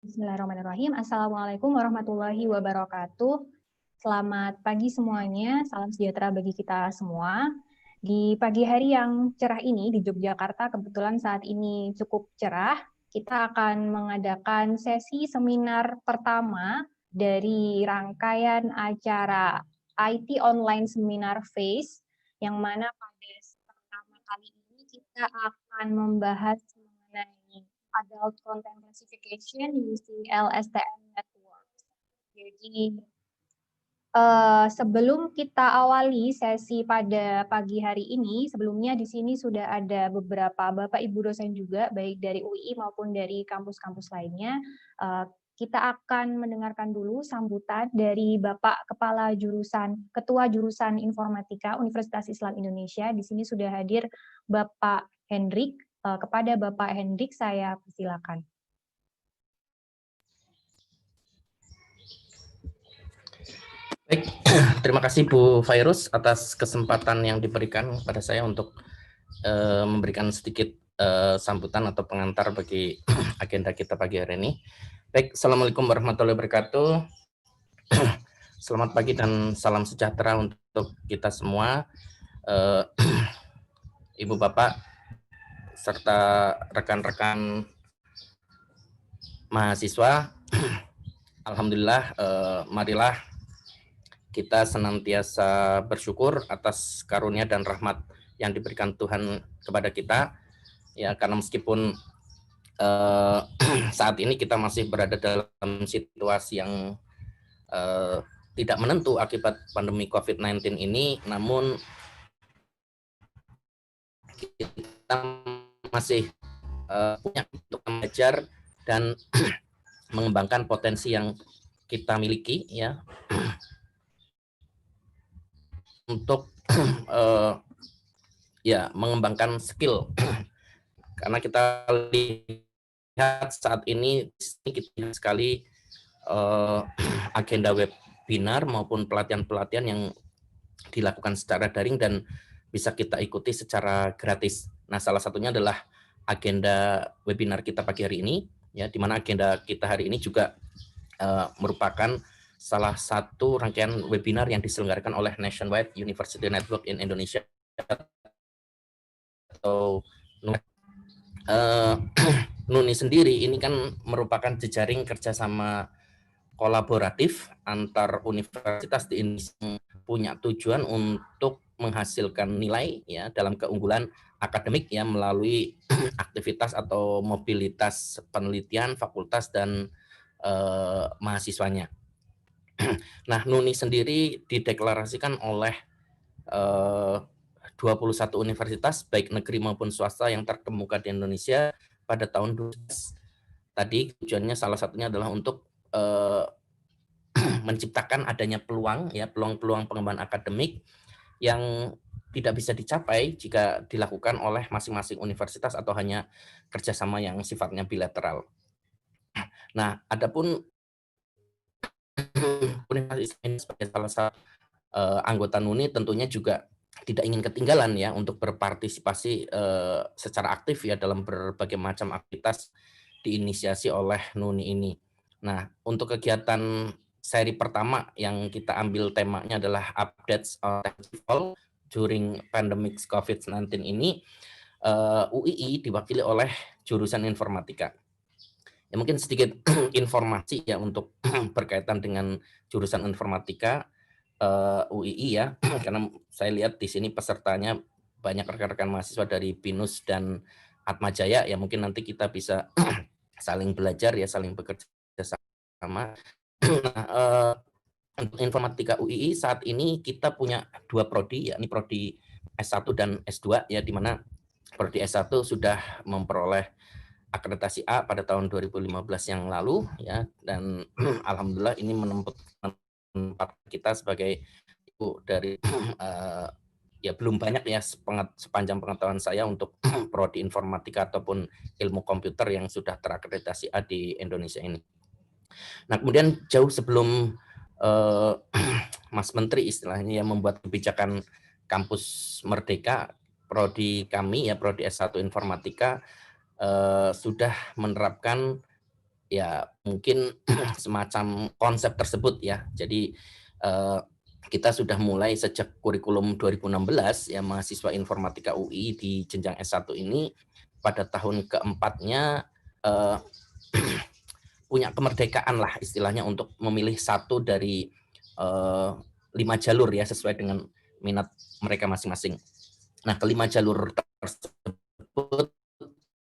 Bismillahirrahmanirrahim. Assalamualaikum warahmatullahi wabarakatuh. Selamat pagi semuanya, salam sejahtera bagi kita semua. Di pagi hari yang cerah ini di Yogyakarta, kebetulan saat ini cukup cerah, kita akan mengadakan sesi seminar pertama dari rangkaian acara IT Online Seminar Phase, yang mana pada pertama kali ini kita akan membahas mengenai Adult Content Classification using LSTM Network. Jadi, sebelum kita awali sesi pada pagi hari ini, sebelumnya di sini sudah ada beberapa Bapak Ibu dosen juga, baik dari UI maupun dari kampus-kampus lainnya. Kita akan mendengarkan dulu sambutan dari Bapak Kepala Jurusan, Ketua Jurusan Informatika Universitas Islam Indonesia. Di sini sudah hadir Bapak Hendrik. Kepada Bapak Hendrik, saya persilakan. Baik, terima kasih Bu Fairuz atas kesempatan yang diberikan kepada saya untuk memberikan sedikit sambutan atau pengantar bagi agenda kita pagi hari ini. Baik, Assalamualaikum warahmatullahi wabarakatuh. Selamat pagi dan salam sejahtera untuk kita semua, Ibu Bapak, serta rekan-rekan mahasiswa. Alhamdulillah, marilah kita senantiasa bersyukur atas karunia dan rahmat yang diberikan Tuhan kepada kita, ya, karena meskipun saat ini kita masih berada dalam situasi yang tidak menentu akibat pandemi COVID-19 ini, namun kita masih punya untuk belajar dan mengembangkan potensi yang kita miliki, ya, untuk ya mengembangkan skill. Karena kita lihat saat ini kita sekali agenda webinar maupun pelatihan-pelatihan yang dilakukan secara daring dan bisa kita ikuti secara gratis. Nah, salah satunya adalah agenda webinar kita pagi hari ini, ya, di mana agenda kita hari ini juga merupakan salah satu rangkaian webinar yang diselenggarakan oleh Nationwide University Network in Indonesia atau NUNI sendiri. Ini kan merupakan jejaring kerjasama kolaboratif antar universitas di Indonesia yang punya tujuan untuk menghasilkan nilai, ya, dalam keunggulan akademik, ya, melalui aktivitas atau mobilitas penelitian fakultas dan mahasiswanya. Nah, NUNI sendiri dideklarasikan oleh 21 universitas baik negeri maupun swasta yang terkemuka di Indonesia pada tahun 2012. Tadi tujuannya salah satunya adalah untuk menciptakan adanya peluang, ya, peluang-peluang pengembangan akademik yang tidak bisa dicapai jika dilakukan oleh masing-masing universitas atau hanya kerjasama yang sifatnya bilateral. Nah, adapun universitas ini sebagai salah satu anggota NUNI tentunya juga tidak ingin ketinggalan, ya, untuk berpartisipasi secara aktif, ya, dalam berbagai macam aktivitas diinisiasi oleh NUNI ini. Nah, untuk kegiatan seri pertama yang kita ambil temanya adalah updates on technical during pandemic COVID-19 ini, UII diwakili oleh jurusan informatika. Ya, mungkin sedikit informasi, ya, untuk berkaitan dengan jurusan informatika UII, ya, karena saya lihat di sini pesertanya banyak rekan-rekan mahasiswa dari BINUS dan Atmajaya, ya, mungkin nanti kita bisa saling belajar, ya, saling bekerja sama. Nah, untuk informatika UII saat ini kita punya 2 prodi, yakni prodi S1 dan S2, ya, di mana prodi S1 sudah memperoleh akreditasi A pada tahun 2015 yang lalu, ya, dan alhamdulillah ini menempatkan kita sebagai ibu dari ya belum banyak, ya, sepanjang pengetahuan saya untuk prodi informatika ataupun ilmu komputer yang sudah terakreditasi A di Indonesia ini. Nah, kemudian jauh sebelum Mas Menteri istilahnya yang membuat kebijakan kampus merdeka, prodi kami, ya, prodi S1 informatika sudah menerapkan ya mungkin semacam konsep tersebut ya. Jadi kita sudah mulai sejak kurikulum 2016 ya, mahasiswa informatika UI di jenjang S1 ini pada tahun keempatnya punya kemerdekaan lah istilahnya untuk memilih satu dari 5 jalur ya, sesuai dengan minat mereka masing-masing. Nah, kelima jalur tersebut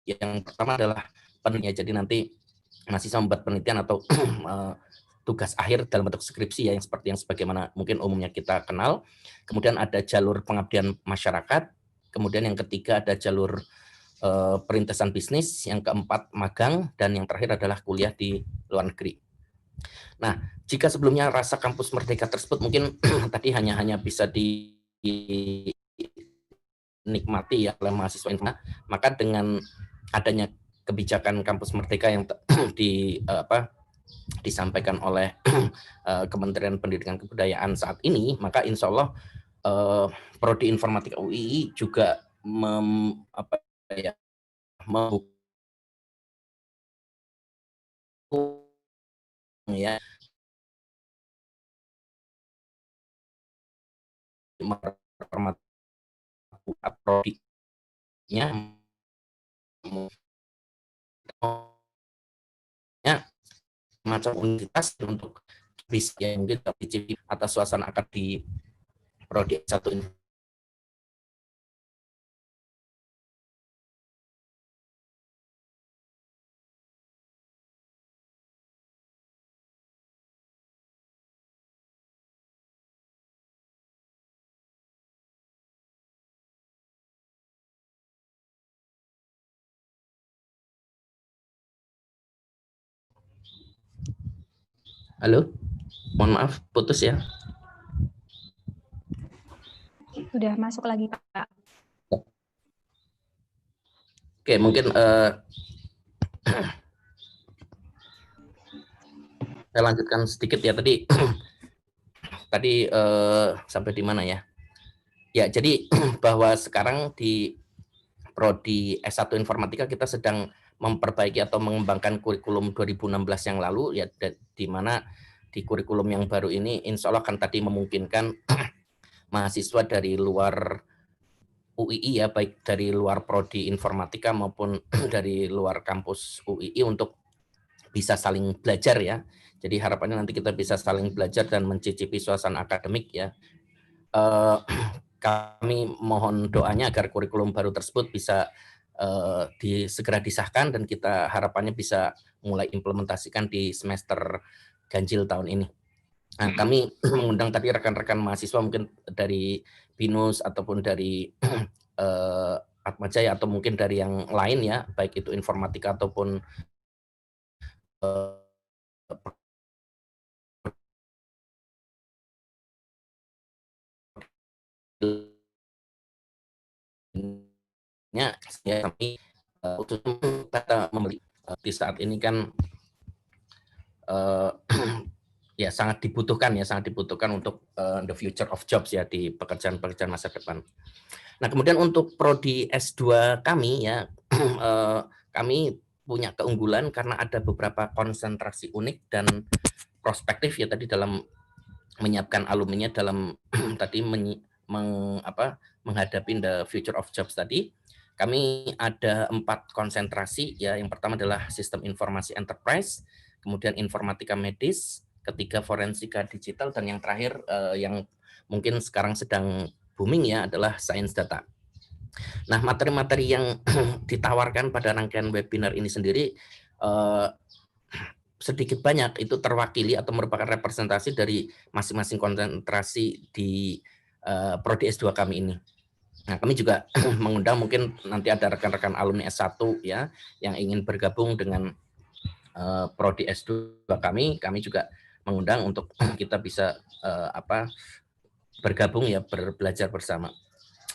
yang pertama adalah penelitian. Jadi nanti mahasiswa membuat penelitian atau tugas akhir dalam bentuk skripsi ya, yang seperti yang sebagaimana mungkin umumnya kita kenal. Kemudian ada jalur pengabdian masyarakat. Kemudian yang ketiga ada jalur perintisan bisnis, yang keempat magang, dan yang terakhir adalah kuliah di luar negeri. Nah, jika sebelumnya rasa kampus merdeka tersebut mungkin tadi hanya bisa dinikmati ya oleh mahasiswa informatika, maka dengan adanya kebijakan kampus merdeka yang disampaikan oleh Kementerian Pendidikan Kebudayaan saat ini, maka insya Allah Prodi Informatika UI juga ya prodinya macam universitas untuk bisa ya, mungkin dicicipi atas suasana akad di prodi S1 ini. Halo, mohon maaf putus ya. Sudah masuk lagi, Pak. Oke, mungkin saya lanjutkan sedikit ya tadi. Tadi sampai di mana ya? Ya, jadi bahwa sekarang di Prodi S1 Informatika kita sedang memperbaiki atau mengembangkan kurikulum 2016 yang lalu ya, di mana di kurikulum yang baru ini insya Allah akan tadi memungkinkan mahasiswa dari luar UII ya, baik dari luar Prodi Informatika maupun dari luar kampus UII untuk bisa saling belajar ya. Jadi harapannya nanti kita bisa saling belajar dan mencicipi suasana akademik ya. Kami mohon doanya agar kurikulum baru tersebut bisa segera disahkan dan kita harapannya bisa mulai implementasikan di semester ganjil tahun ini. Nah, kami mengundang tadi rekan-rekan mahasiswa mungkin dari BINUS ataupun dari Atmajaya atau mungkin dari yang lain ya, baik itu informatika ataupun ya kami kita membeli di saat ini kan ya sangat dibutuhkan untuk the future of jobs ya di pekerjaan-pekerjaan masa depan. Nah, kemudian untuk prodi S2 kami ya kami punya keunggulan karena ada beberapa konsentrasi unik dan prospektif ya tadi dalam menyiapkan alumninya dalam tadi menghadapi the future of jobs tadi. Kami ada 4 konsentrasi ya. Yang pertama adalah sistem informasi enterprise, kemudian informatika medis, ketiga forensika digital, dan yang terakhir yang mungkin sekarang sedang booming ya adalah science data. Nah, materi-materi yang ditawarkan pada rangkaian webinar ini sendiri sedikit banyak itu terwakili atau merupakan representasi dari masing-masing konsentrasi di prodi S2 kami ini. Nah, kami juga mengundang mungkin nanti ada rekan-rekan alumni S1 ya yang ingin bergabung dengan prodi S2 kami juga mengundang untuk kita bisa bergabung ya, belajar bersama.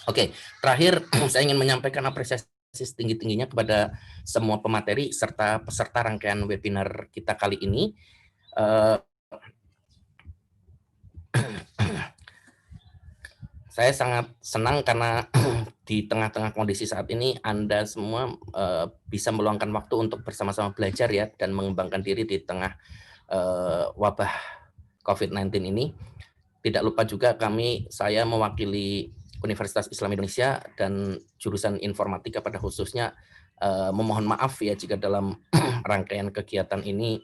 Oke, terakhir saya ingin menyampaikan apresiasi setinggi-tingginya kepada semua pemateri serta peserta rangkaian webinar kita kali ini. Saya sangat senang karena di tengah-tengah kondisi saat ini Anda semua bisa meluangkan waktu untuk bersama-sama belajar ya dan mengembangkan diri di tengah wabah COVID-19 ini. Tidak lupa juga saya mewakili Universitas Islam Indonesia dan jurusan informatika pada khususnya memohon maaf ya jika dalam rangkaian kegiatan ini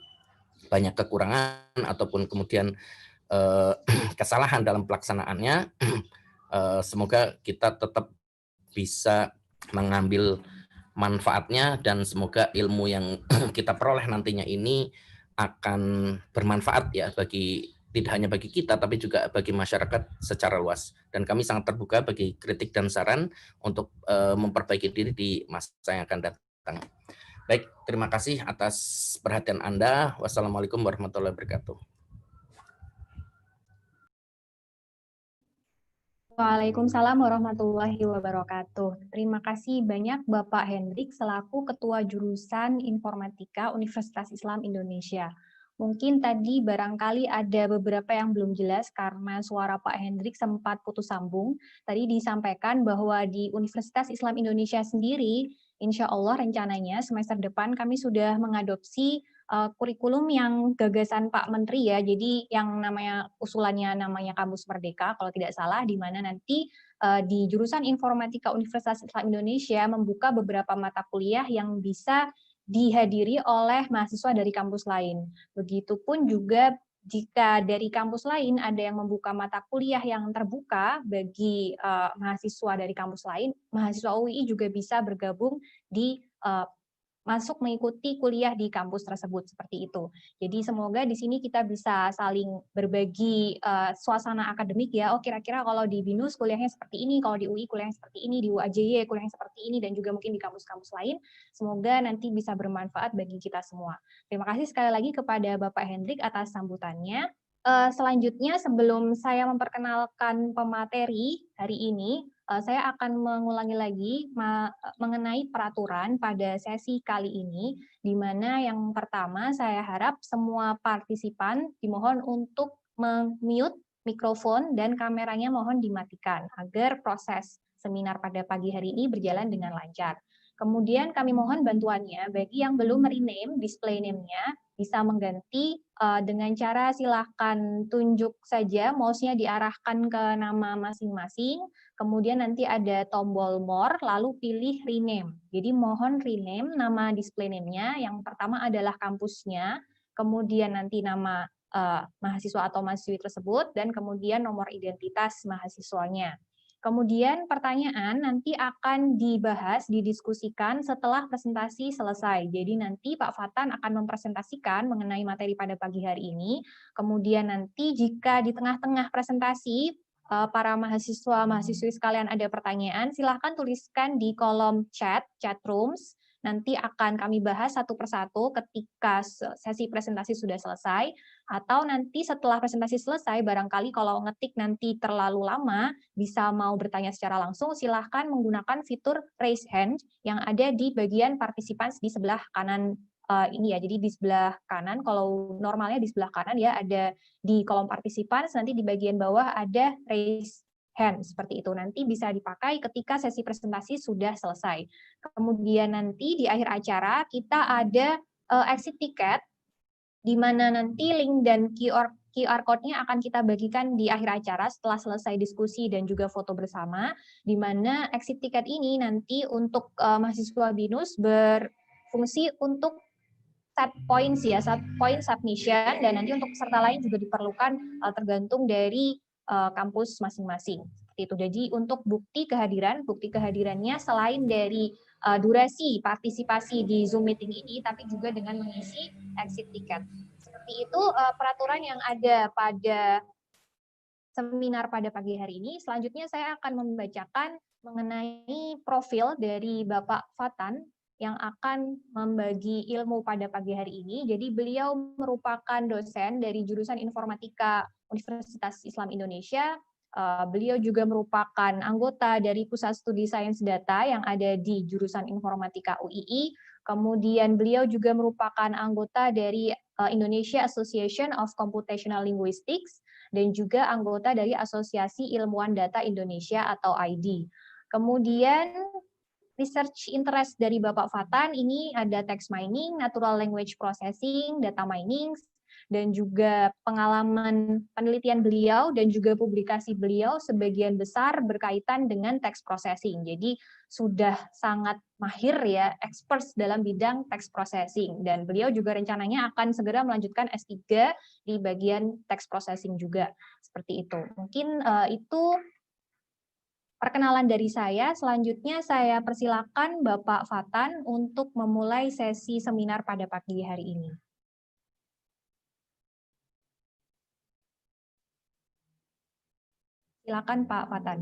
banyak kekurangan ataupun kemudian kesalahan dalam pelaksanaannya. Semoga kita tetap bisa mengambil manfaatnya dan semoga ilmu yang kita peroleh nantinya ini akan bermanfaat ya tidak hanya bagi kita tapi juga bagi masyarakat secara luas. Dan kami sangat terbuka bagi kritik dan saran untuk memperbaiki diri di masa yang akan datang. Baik, terima kasih atas perhatian Anda. Wassalamualaikum warahmatullahi wabarakatuh. Waalaikumsalam warahmatullahi wabarakatuh. Terima kasih banyak Bapak Hendrik selaku Ketua Jurusan Informatika Universitas Islam Indonesia. Mungkin tadi barangkali ada beberapa yang belum jelas karena suara Pak Hendrik sempat putus sambung. Tadi disampaikan bahwa di Universitas Islam Indonesia sendiri, insya Allah rencananya semester depan kami sudah mengadopsi kurikulum yang gagasan Pak Menteri ya, jadi yang namanya usulannya namanya Kampus Merdeka kalau tidak salah, di mana nanti di jurusan Informatika Universitas Islam Indonesia membuka beberapa mata kuliah yang bisa dihadiri oleh mahasiswa dari kampus lain. Begitupun juga jika dari kampus lain ada yang membuka mata kuliah yang terbuka bagi mahasiswa dari kampus lain, mahasiswa UI juga bisa bergabung di masuk mengikuti kuliah di kampus tersebut seperti itu. Jadi semoga di sini kita bisa saling berbagi suasana akademik ya. Oh kira-kira kalau di BINUS kuliahnya seperti ini, kalau di UI kuliahnya seperti ini, di UAJY kuliahnya seperti ini, dan juga mungkin di kampus-kampus lain. Semoga nanti bisa bermanfaat bagi kita semua. Terima kasih sekali lagi kepada Bapak Hendrik atas sambutannya. Selanjutnya sebelum saya memperkenalkan pemateri hari ini, saya akan mengulangi lagi mengenai peraturan pada sesi kali ini, di mana yang pertama saya harap semua partisipan dimohon untuk mute mikrofon dan kameranya mohon dimatikan agar proses seminar pada pagi hari ini berjalan dengan lancar. Kemudian kami mohon bantuannya bagi yang belum rename display name-nya bisa mengganti dengan cara silahkan tunjuk saja mouse-nya diarahkan ke nama masing-masing, kemudian nanti ada tombol more, lalu pilih rename. Jadi mohon rename nama display name-nya, yang pertama adalah kampusnya, kemudian nanti nama mahasiswa atau mahasiswi tersebut, dan kemudian nomor identitas mahasiswanya. Kemudian pertanyaan nanti akan dibahas, didiskusikan setelah presentasi selesai. Jadi nanti Pak Fatan akan mempresentasikan mengenai materi pada pagi hari ini. Kemudian nanti jika di tengah-tengah presentasi para mahasiswa-mahasiswi sekalian ada pertanyaan, silahkan tuliskan di kolom chat rooms. Nanti akan kami bahas satu persatu ketika sesi presentasi sudah selesai, atau nanti setelah presentasi selesai, barangkali kalau ngetik nanti terlalu lama, bisa mau bertanya secara langsung, silahkan menggunakan fitur raise hand yang ada di bagian partisipan di sebelah kanan ini ya. Jadi di sebelah kanan, kalau normalnya di sebelah kanan ya ada di kolom partisipan, nanti di bagian bawah ada raise hand seperti itu. Nanti bisa dipakai ketika sesi presentasi sudah selesai. Kemudian nanti di akhir acara kita ada exit ticket, di mana nanti link dan QR code-nya akan kita bagikan di akhir acara setelah selesai diskusi dan juga foto bersama, di mana exit ticket ini nanti untuk mahasiswa BINUS berfungsi untuk set points ya, set point submission, dan nanti untuk peserta lain juga diperlukan tergantung dari kampus masing-masing. Itu jadi untuk bukti kehadirannya selain dari durasi partisipasi di Zoom meeting ini, tapi juga dengan mengisi exit ticket. Seperti itu peraturan yang ada pada seminar pada pagi hari ini. Selanjutnya saya akan membacakan mengenai profil dari Bapak Fatan yang akan membagi ilmu pada pagi hari ini. Jadi beliau merupakan dosen dari jurusan Informatika Universitas Islam Indonesia. Beliau juga merupakan anggota dari Pusat Studi Sains Data yang ada di jurusan Informatika UII. Kemudian beliau juga merupakan anggota dari Indonesia Association of Computational Linguistics dan juga anggota dari Asosiasi Ilmuwan Data Indonesia atau ID. Kemudian research interest dari Bapak Fatan ini ada text mining, natural language processing, data mining, dan juga pengalaman penelitian beliau dan juga publikasi beliau sebagian besar berkaitan dengan text processing. Jadi sudah sangat mahir ya, experts dalam bidang text processing. Dan beliau juga rencananya akan segera melanjutkan S3 di bagian text processing juga. Seperti itu. Mungkin itu perkenalan dari saya. Selanjutnya saya persilakan Bapak Fatan untuk memulai sesi seminar pada pagi hari ini. Silakan Pak Fatan.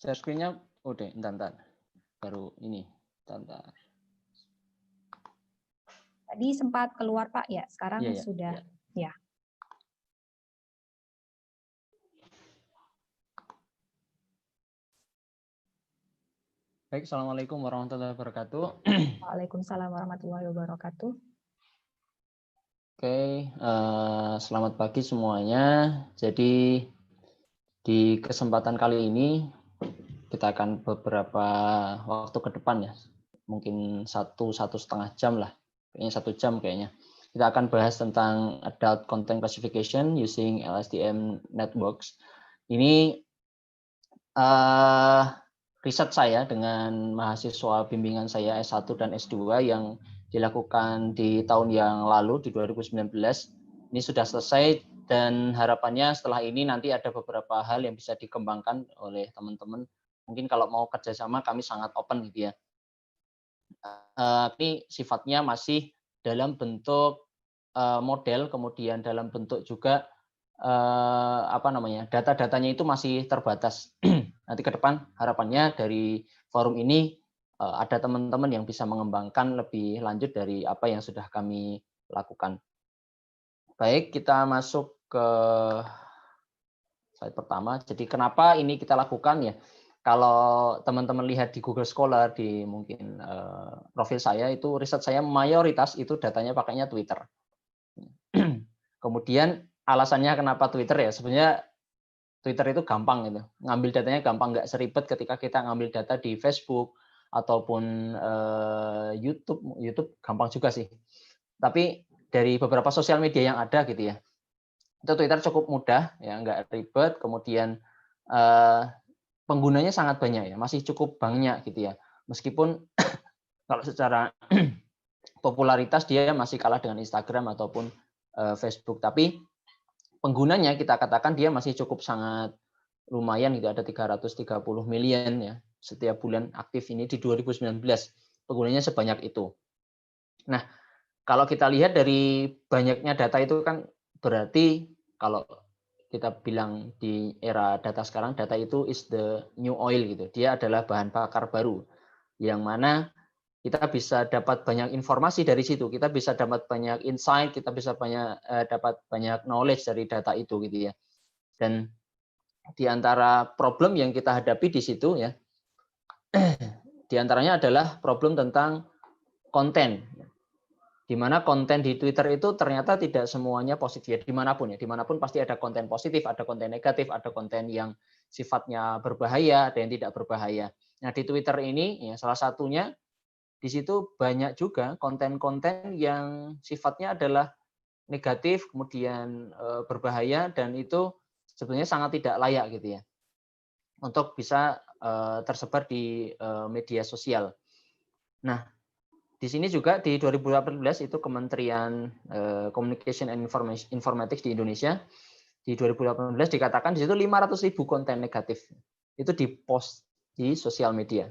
Share screen-nya udah, entar. Baru ini, entar. Tadi sempat keluar Pak ya, sekarang Iya, sudah. Iya. Ya. Baik, Assalamualaikum warahmatullahi wabarakatuh. Waalaikumsalam warahmatullahi wabarakatuh. Oke, selamat pagi semuanya. Jadi di kesempatan kali ini kita akan beberapa waktu ke depan ya, mungkin satu setengah jam lah, kayaknya 1 jam kayaknya. Kita akan bahas tentang adult content classification using LSTM networks. Ini riset saya dengan mahasiswa bimbingan saya S1 dan S2 yang dilakukan di tahun yang lalu di 2019. Ini sudah selesai dan harapannya setelah ini nanti ada beberapa hal yang bisa dikembangkan oleh teman-teman. Mungkin kalau mau kerjasama kami sangat open gitu ya. Ini sifatnya masih dalam bentuk model, kemudian dalam bentuk juga data-datanya itu masih terbatas. Nanti ke depan harapannya dari forum ini ada teman-teman yang bisa mengembangkan lebih lanjut dari apa yang sudah kami lakukan. Baik, kita masuk ke slide pertama. Jadi kenapa ini kita lakukan ya? Kalau teman-teman lihat di Google Scholar, di mungkin profil saya, itu riset saya mayoritas itu datanya pakainya Twitter. Kemudian alasannya kenapa Twitter ya? Sebenarnya Twitter itu gampang gitu. Ngambil datanya gampang, nggak seribet ketika kita ngambil data di Facebook ataupun YouTube. YouTube gampang juga sih. Tapi dari beberapa sosial media yang ada gitu ya, itu Twitter cukup mudah, ya nggak ribet. Kemudian penggunanya sangat banyak ya, masih cukup banyak gitu ya. Meskipun kalau secara popularitas dia masih kalah dengan Instagram ataupun Facebook, tapi penggunanya kita katakan dia masih cukup sangat lumayan gitu, ada 330 million ya setiap bulan aktif ini di 2019 penggunanya sebanyak itu. Nah, kalau kita lihat dari banyaknya data itu kan berarti kalau kita bilang di era data sekarang, data itu is the new oil gitu. Dia adalah bahan bakar baru yang mana kita bisa dapat banyak informasi dari situ, kita bisa dapat banyak insight, kita bisa dapat banyak knowledge dari data itu gitu ya. Dan di antara problem yang kita hadapi di situ ya, di antaranya adalah problem tentang konten. Di mana konten di Twitter itu ternyata tidak semuanya positif ya, dimanapun pasti ada konten positif, ada konten negatif, ada konten yang sifatnya berbahaya, ada yang tidak berbahaya. Nah di Twitter ini ya salah satunya di situ banyak juga konten-konten yang sifatnya adalah negatif, kemudian berbahaya, dan itu sebenarnya sangat tidak layak gitu ya untuk bisa tersebar di media sosial. Nah, di sini juga di 2018 itu Kementerian Communication and Informatics di Indonesia di 2018 dikatakan di situ 500.000 konten negatif itu dipost di sosial media.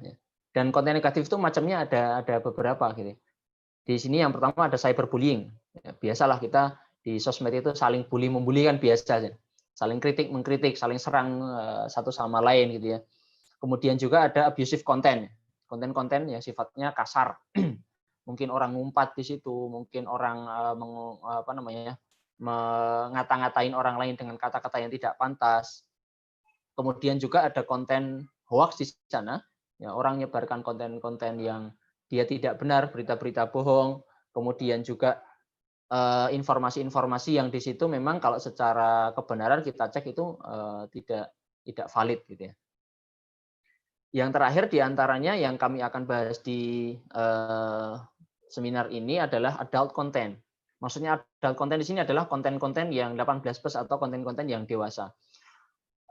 Dan konten negatif itu macamnya ada beberapa gitu. Di sini yang pertama ada cyberbullying. Biasalah kita di sosmed itu saling bully membuli kan biasa, saling kritik mengkritik, saling serang satu sama lain gitu ya. Kemudian juga ada abusive content, konten-konten yang sifatnya kasar. Mungkin orang ngumpat di situ, mungkin orang mengata-ngatain orang lain dengan kata-kata yang tidak pantas. Kemudian juga ada konten hoax di sana, ya, orang menyebarkan konten-konten yang dia tidak benar, berita-berita bohong, kemudian juga informasi-informasi yang di situ memang kalau secara kebenaran kita cek itu tidak valid gitu ya. Yang terakhir diantaranya yang kami akan bahas di seminar ini adalah adult content. Maksudnya adult content di sini adalah konten-konten yang 18+ atau konten-konten yang dewasa.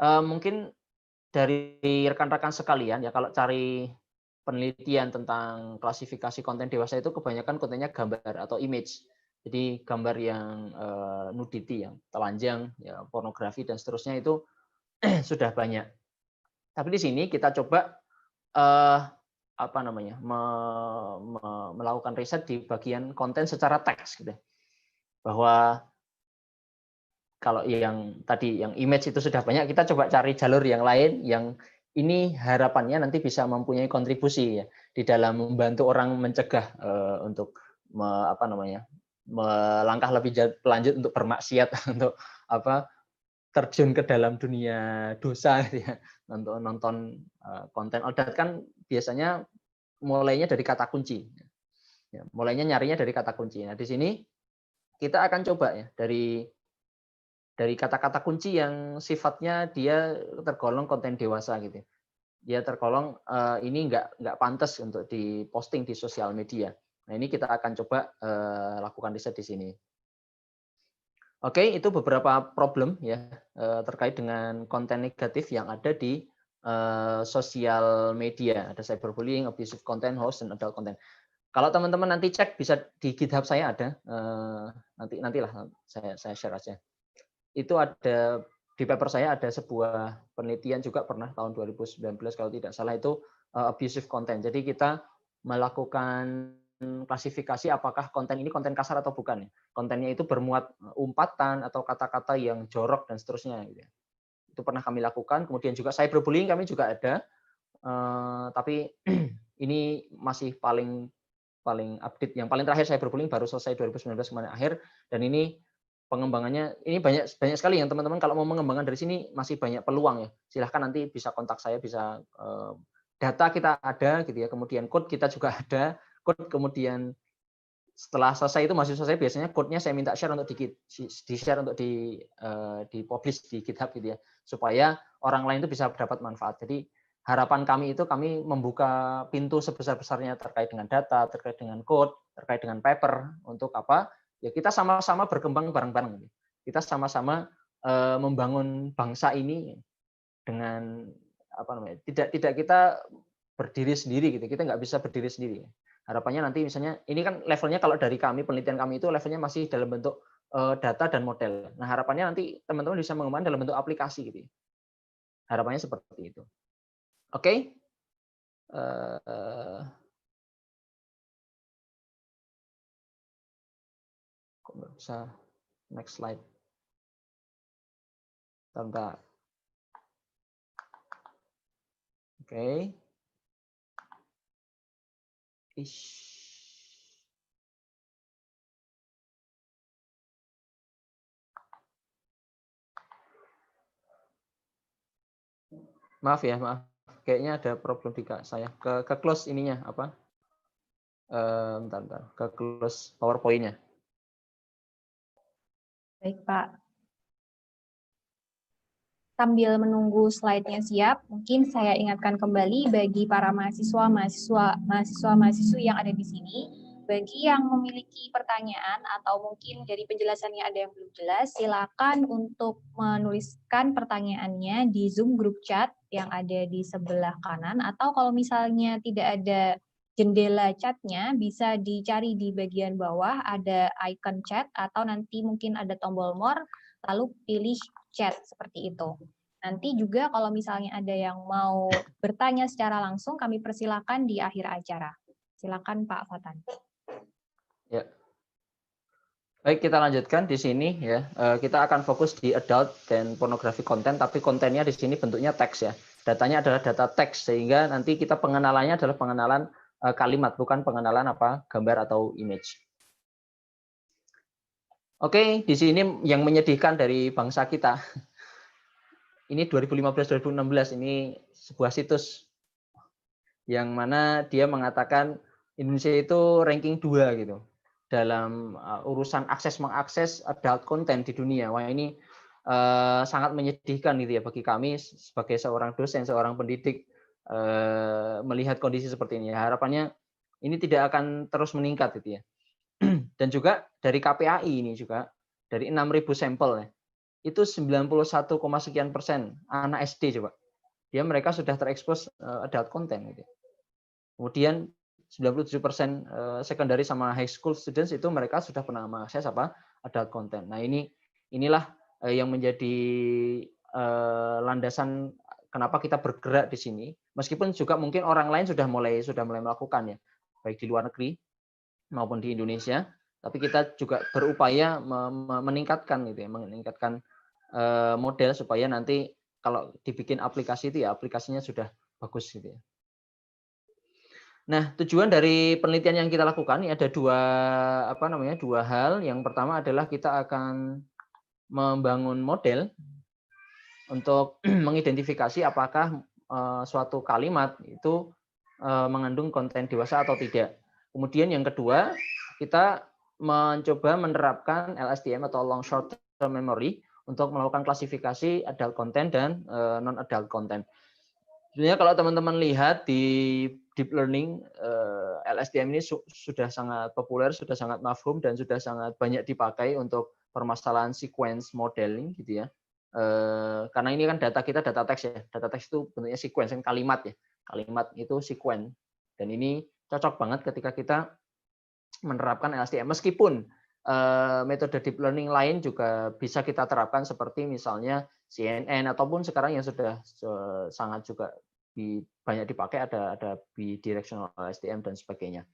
Mungkin dari rekan-rekan sekalian ya, kalau cari penelitian tentang klasifikasi konten dewasa itu kebanyakan kontennya gambar atau image. Jadi gambar yang nudity, yang telanjang, ya, pornografi dan seterusnya itu sudah banyak. Tapi di sini kita coba melakukan riset di bagian konten secara teks gitu. Bahwa kalau yang tadi yang image itu sudah banyak, kita coba cari jalur yang lain yang ini harapannya nanti bisa mempunyai kontribusi ya di dalam membantu orang mencegah untuk melangkah lebih lanjut untuk bermaksiat, untuk terjun ke dalam dunia dosa ya, untuk nonton konten aldat kan biasanya mulainya dari kata kunci. Ya, mulainya nyarinya dari kata kunci. Nah, di sini kita akan coba ya dari kata-kata kunci yang sifatnya dia tergolong konten dewasa gitu. Dia tergolong ini nggak pantas untuk diposting di sosial media. Nah, ini kita akan coba lakukan riset di sini. Oke, itu beberapa problem ya terkait dengan konten negatif yang ada di sosial media. Ada cyberbullying, abusive content, hoax, dan adult content. Kalau teman-teman nanti cek bisa di GitHub saya ada. Nantilah saya share aja. Itu ada di paper saya ada sebuah penelitian juga pernah tahun 2019 kalau tidak salah itu abusive content. Jadi kita melakukan klasifikasi apakah konten ini konten kasar atau bukan. Kontennya itu bermuat umpatan atau kata-kata yang jorok dan seterusnya. Itu pernah kami lakukan. Kemudian juga cyberbullying kami juga ada. Tapi ini masih paling update. Yang paling terakhir cyberbullying baru selesai 2019 kemarin akhir. Dan ini pengembangannya ini banyak sekali yang teman-teman kalau mau mengembangkan dari sini masih banyak peluang ya. Silahkan nanti bisa kontak saya, bisa data kita ada gitu ya. Kemudian code kita juga ada. Code kemudian setelah selesai itu mahasiswa saya biasanya code-nya saya minta share untuk di-share untuk di-publish di GitHub gitu ya, supaya orang lain itu bisa dapat manfaat. Jadi harapan kami itu kami membuka pintu sebesar-besarnya terkait dengan data, terkait dengan code, terkait dengan paper untuk apa? Ya kita sama-sama berkembang bareng-bareng. Kita sama-sama membangun bangsa ini dengan tidak kita berdiri sendiri gitu. Kita nggak bisa berdiri sendiri. Harapannya nanti misalnya ini kan levelnya kalau dari kami penelitian kami itu levelnya masih dalam bentuk data dan model. Nah harapannya nanti teman-teman bisa mengembangkan dalam bentuk aplikasi gitu. Harapannya seperti itu. Oke. Kok nggak bisa next slide. Bentar. Oke. Maaf. Kayaknya ada problem di saya. Ke close ininya apa? Bentar. Ke close PowerPoint-nya. Baik, Pak. Sambil menunggu slide-nya siap, mungkin saya ingatkan kembali bagi para mahasiswa-mahasiswi yang ada di sini, bagi yang memiliki pertanyaan atau mungkin dari penjelasannya ada yang belum jelas, silakan untuk menuliskan pertanyaannya di Zoom group chat yang ada di sebelah kanan, atau kalau misalnya tidak ada jendela chatnya, bisa dicari di bagian bawah ada icon chat, atau nanti mungkin ada tombol more, lalu pilih chat seperti itu. Nanti juga kalau misalnya ada yang mau bertanya secara langsung, kami persilakan di akhir acara. Silakan Pak Fatan. Ya. Baik, kita lanjutkan di sini ya. Kita akan fokus di adult dan pornografi konten, tapi kontennya di sini bentuknya teks ya. Datanya adalah data teks, sehingga nanti kita pengenalannya adalah pengenalan kalimat, bukan pengenalan gambar atau image. Oke, di sini yang menyedihkan dari bangsa kita. Ini 2015-2016, ini sebuah situs yang mana dia mengatakan Indonesia itu ranking 2 gitu dalam urusan mengakses adult content di dunia. Wah, ini sangat menyedihkan gitu ya bagi kami sebagai seorang dosen, seorang pendidik melihat kondisi seperti ini. Harapannya ini tidak akan terus meningkat gitu ya. Dan juga dari KPAI ini juga dari 6.000 sampel ya, itu 91, sekian persen anak SD coba. Mereka sudah terekspos adult content gitu. Kemudian 97% secondary sama high school students itu mereka sudah pernah mengakses adult content. Nah, inilah yang menjadi landasan kenapa kita bergerak di sini. Meskipun juga mungkin orang lain sudah mulai melakukan ya, baik di luar negeri maupun di Indonesia, tapi kita juga berupaya meningkatkan gitu ya, meningkatkan model supaya nanti kalau dibikin aplikasi itu ya aplikasinya sudah bagus gitu ya. Nah, tujuan dari penelitian yang kita lakukan ini ada dua hal. Yang pertama adalah kita akan membangun model untuk mengidentifikasi apakah suatu kalimat itu mengandung konten dewasa atau tidak. Kemudian yang kedua, kita mencoba menerapkan LSTM atau long short term memory untuk melakukan klasifikasi adult content dan non adult content. Sebenarnya kalau teman-teman lihat di deep learning, LSTM ini sudah sangat populer, sudah sangat mafhum, dan sudah sangat banyak dipakai untuk permasalahan sequence modeling gitu ya. Karena ini kan data kita data teks ya, data teks itu bentuknya sequence, kan kalimat ya, kalimat itu sequence. Dan ini cocok banget ketika kita menerapkan LSTM. Meskipun metode deep learning lain juga bisa kita terapkan seperti misalnya CNN ataupun sekarang yang sudah sangat juga banyak dipakai ada bidirectional LSTM dan sebagainya.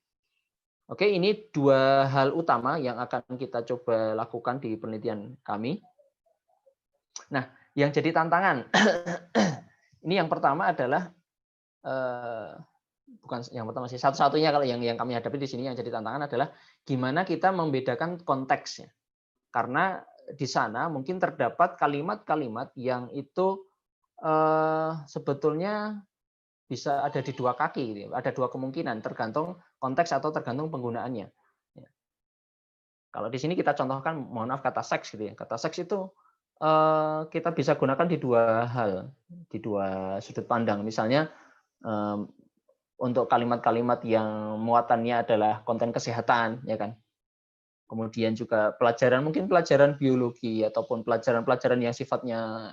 Oke, ini dua hal utama yang akan kita coba lakukan di penelitian kami. Nah, yang jadi tantangan ini yang pertama adalah bukan yang pertama sih, satu-satunya kalau yang kami hadapi di sini yang jadi tantangan adalah gimana kita membedakan konteksnya. Karena di sana mungkin terdapat kalimat-kalimat yang itu sebetulnya bisa ada di dua kaki, gitu. Ada dua kemungkinan, tergantung konteks atau tergantung penggunaannya. Kalau di sini kita contohkan, mohon maaf, kata seks gitu ya. Kata seks itu kita bisa gunakan di dua hal, di dua sudut pandang. Misalnya untuk kalimat-kalimat yang muatannya adalah konten kesehatan, ya kan. Kemudian juga mungkin pelajaran biologi ataupun pelajaran yang sifatnya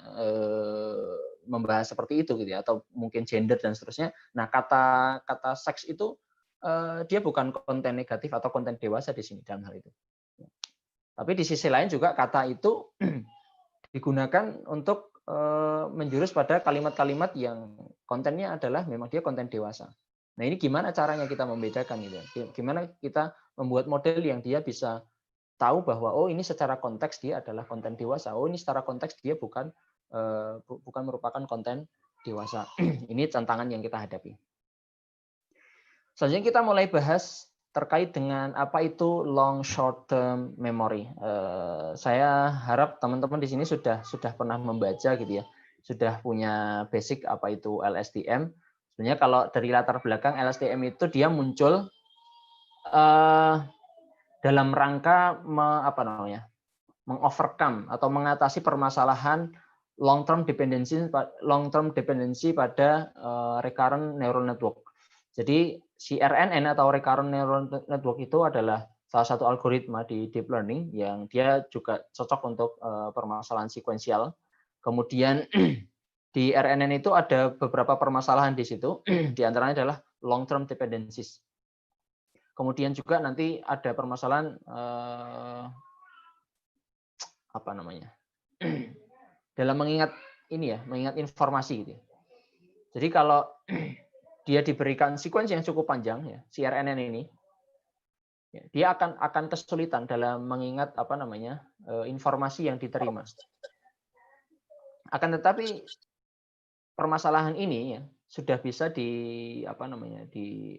membahas seperti itu gitu ya, atau mungkin gender dan seterusnya. Nah, kata seks itu dia bukan konten negatif atau konten dewasa di sini dalam hal itu. Tapi di sisi lain juga kata itu digunakan untuk menjurus pada kalimat-kalimat yang kontennya adalah memang dia konten dewasa. Nah, ini gimana caranya kita membedakan gitu? Gimana kita membuat model yang dia bisa tahu bahwa oh ini secara konteks dia adalah konten dewasa, oh ini secara konteks dia bukan merupakan konten dewasa. Ini tantangan yang kita hadapi. Selanjutnya kita mulai bahas terkait dengan apa itu long short term memory. Saya harap teman-teman di sini sudah pernah membaca gitu ya, sudah punya basic apa itu LSTM. Sebenarnya kalau dari latar belakang LSTM itu dia muncul dalam rangka mengovercome atau mengatasi permasalahan long term dependency pada recurrent neural network. Jadi CNN atau recurrent neural network itu adalah salah satu algoritma di deep learning yang dia juga cocok untuk permasalahan sekuensial. Kemudian di RNN itu ada beberapa permasalahan di situ, di antaranya adalah long term dependencies. Kemudian juga nanti ada permasalahan dalam mengingat informasi gitu. Jadi kalau dia diberikan sequence yang cukup panjang ya, CNN ini, ya, dia akan kesulitan dalam mengingat informasi yang diterima. Akan tetapi permasalahan ini ya sudah bisa di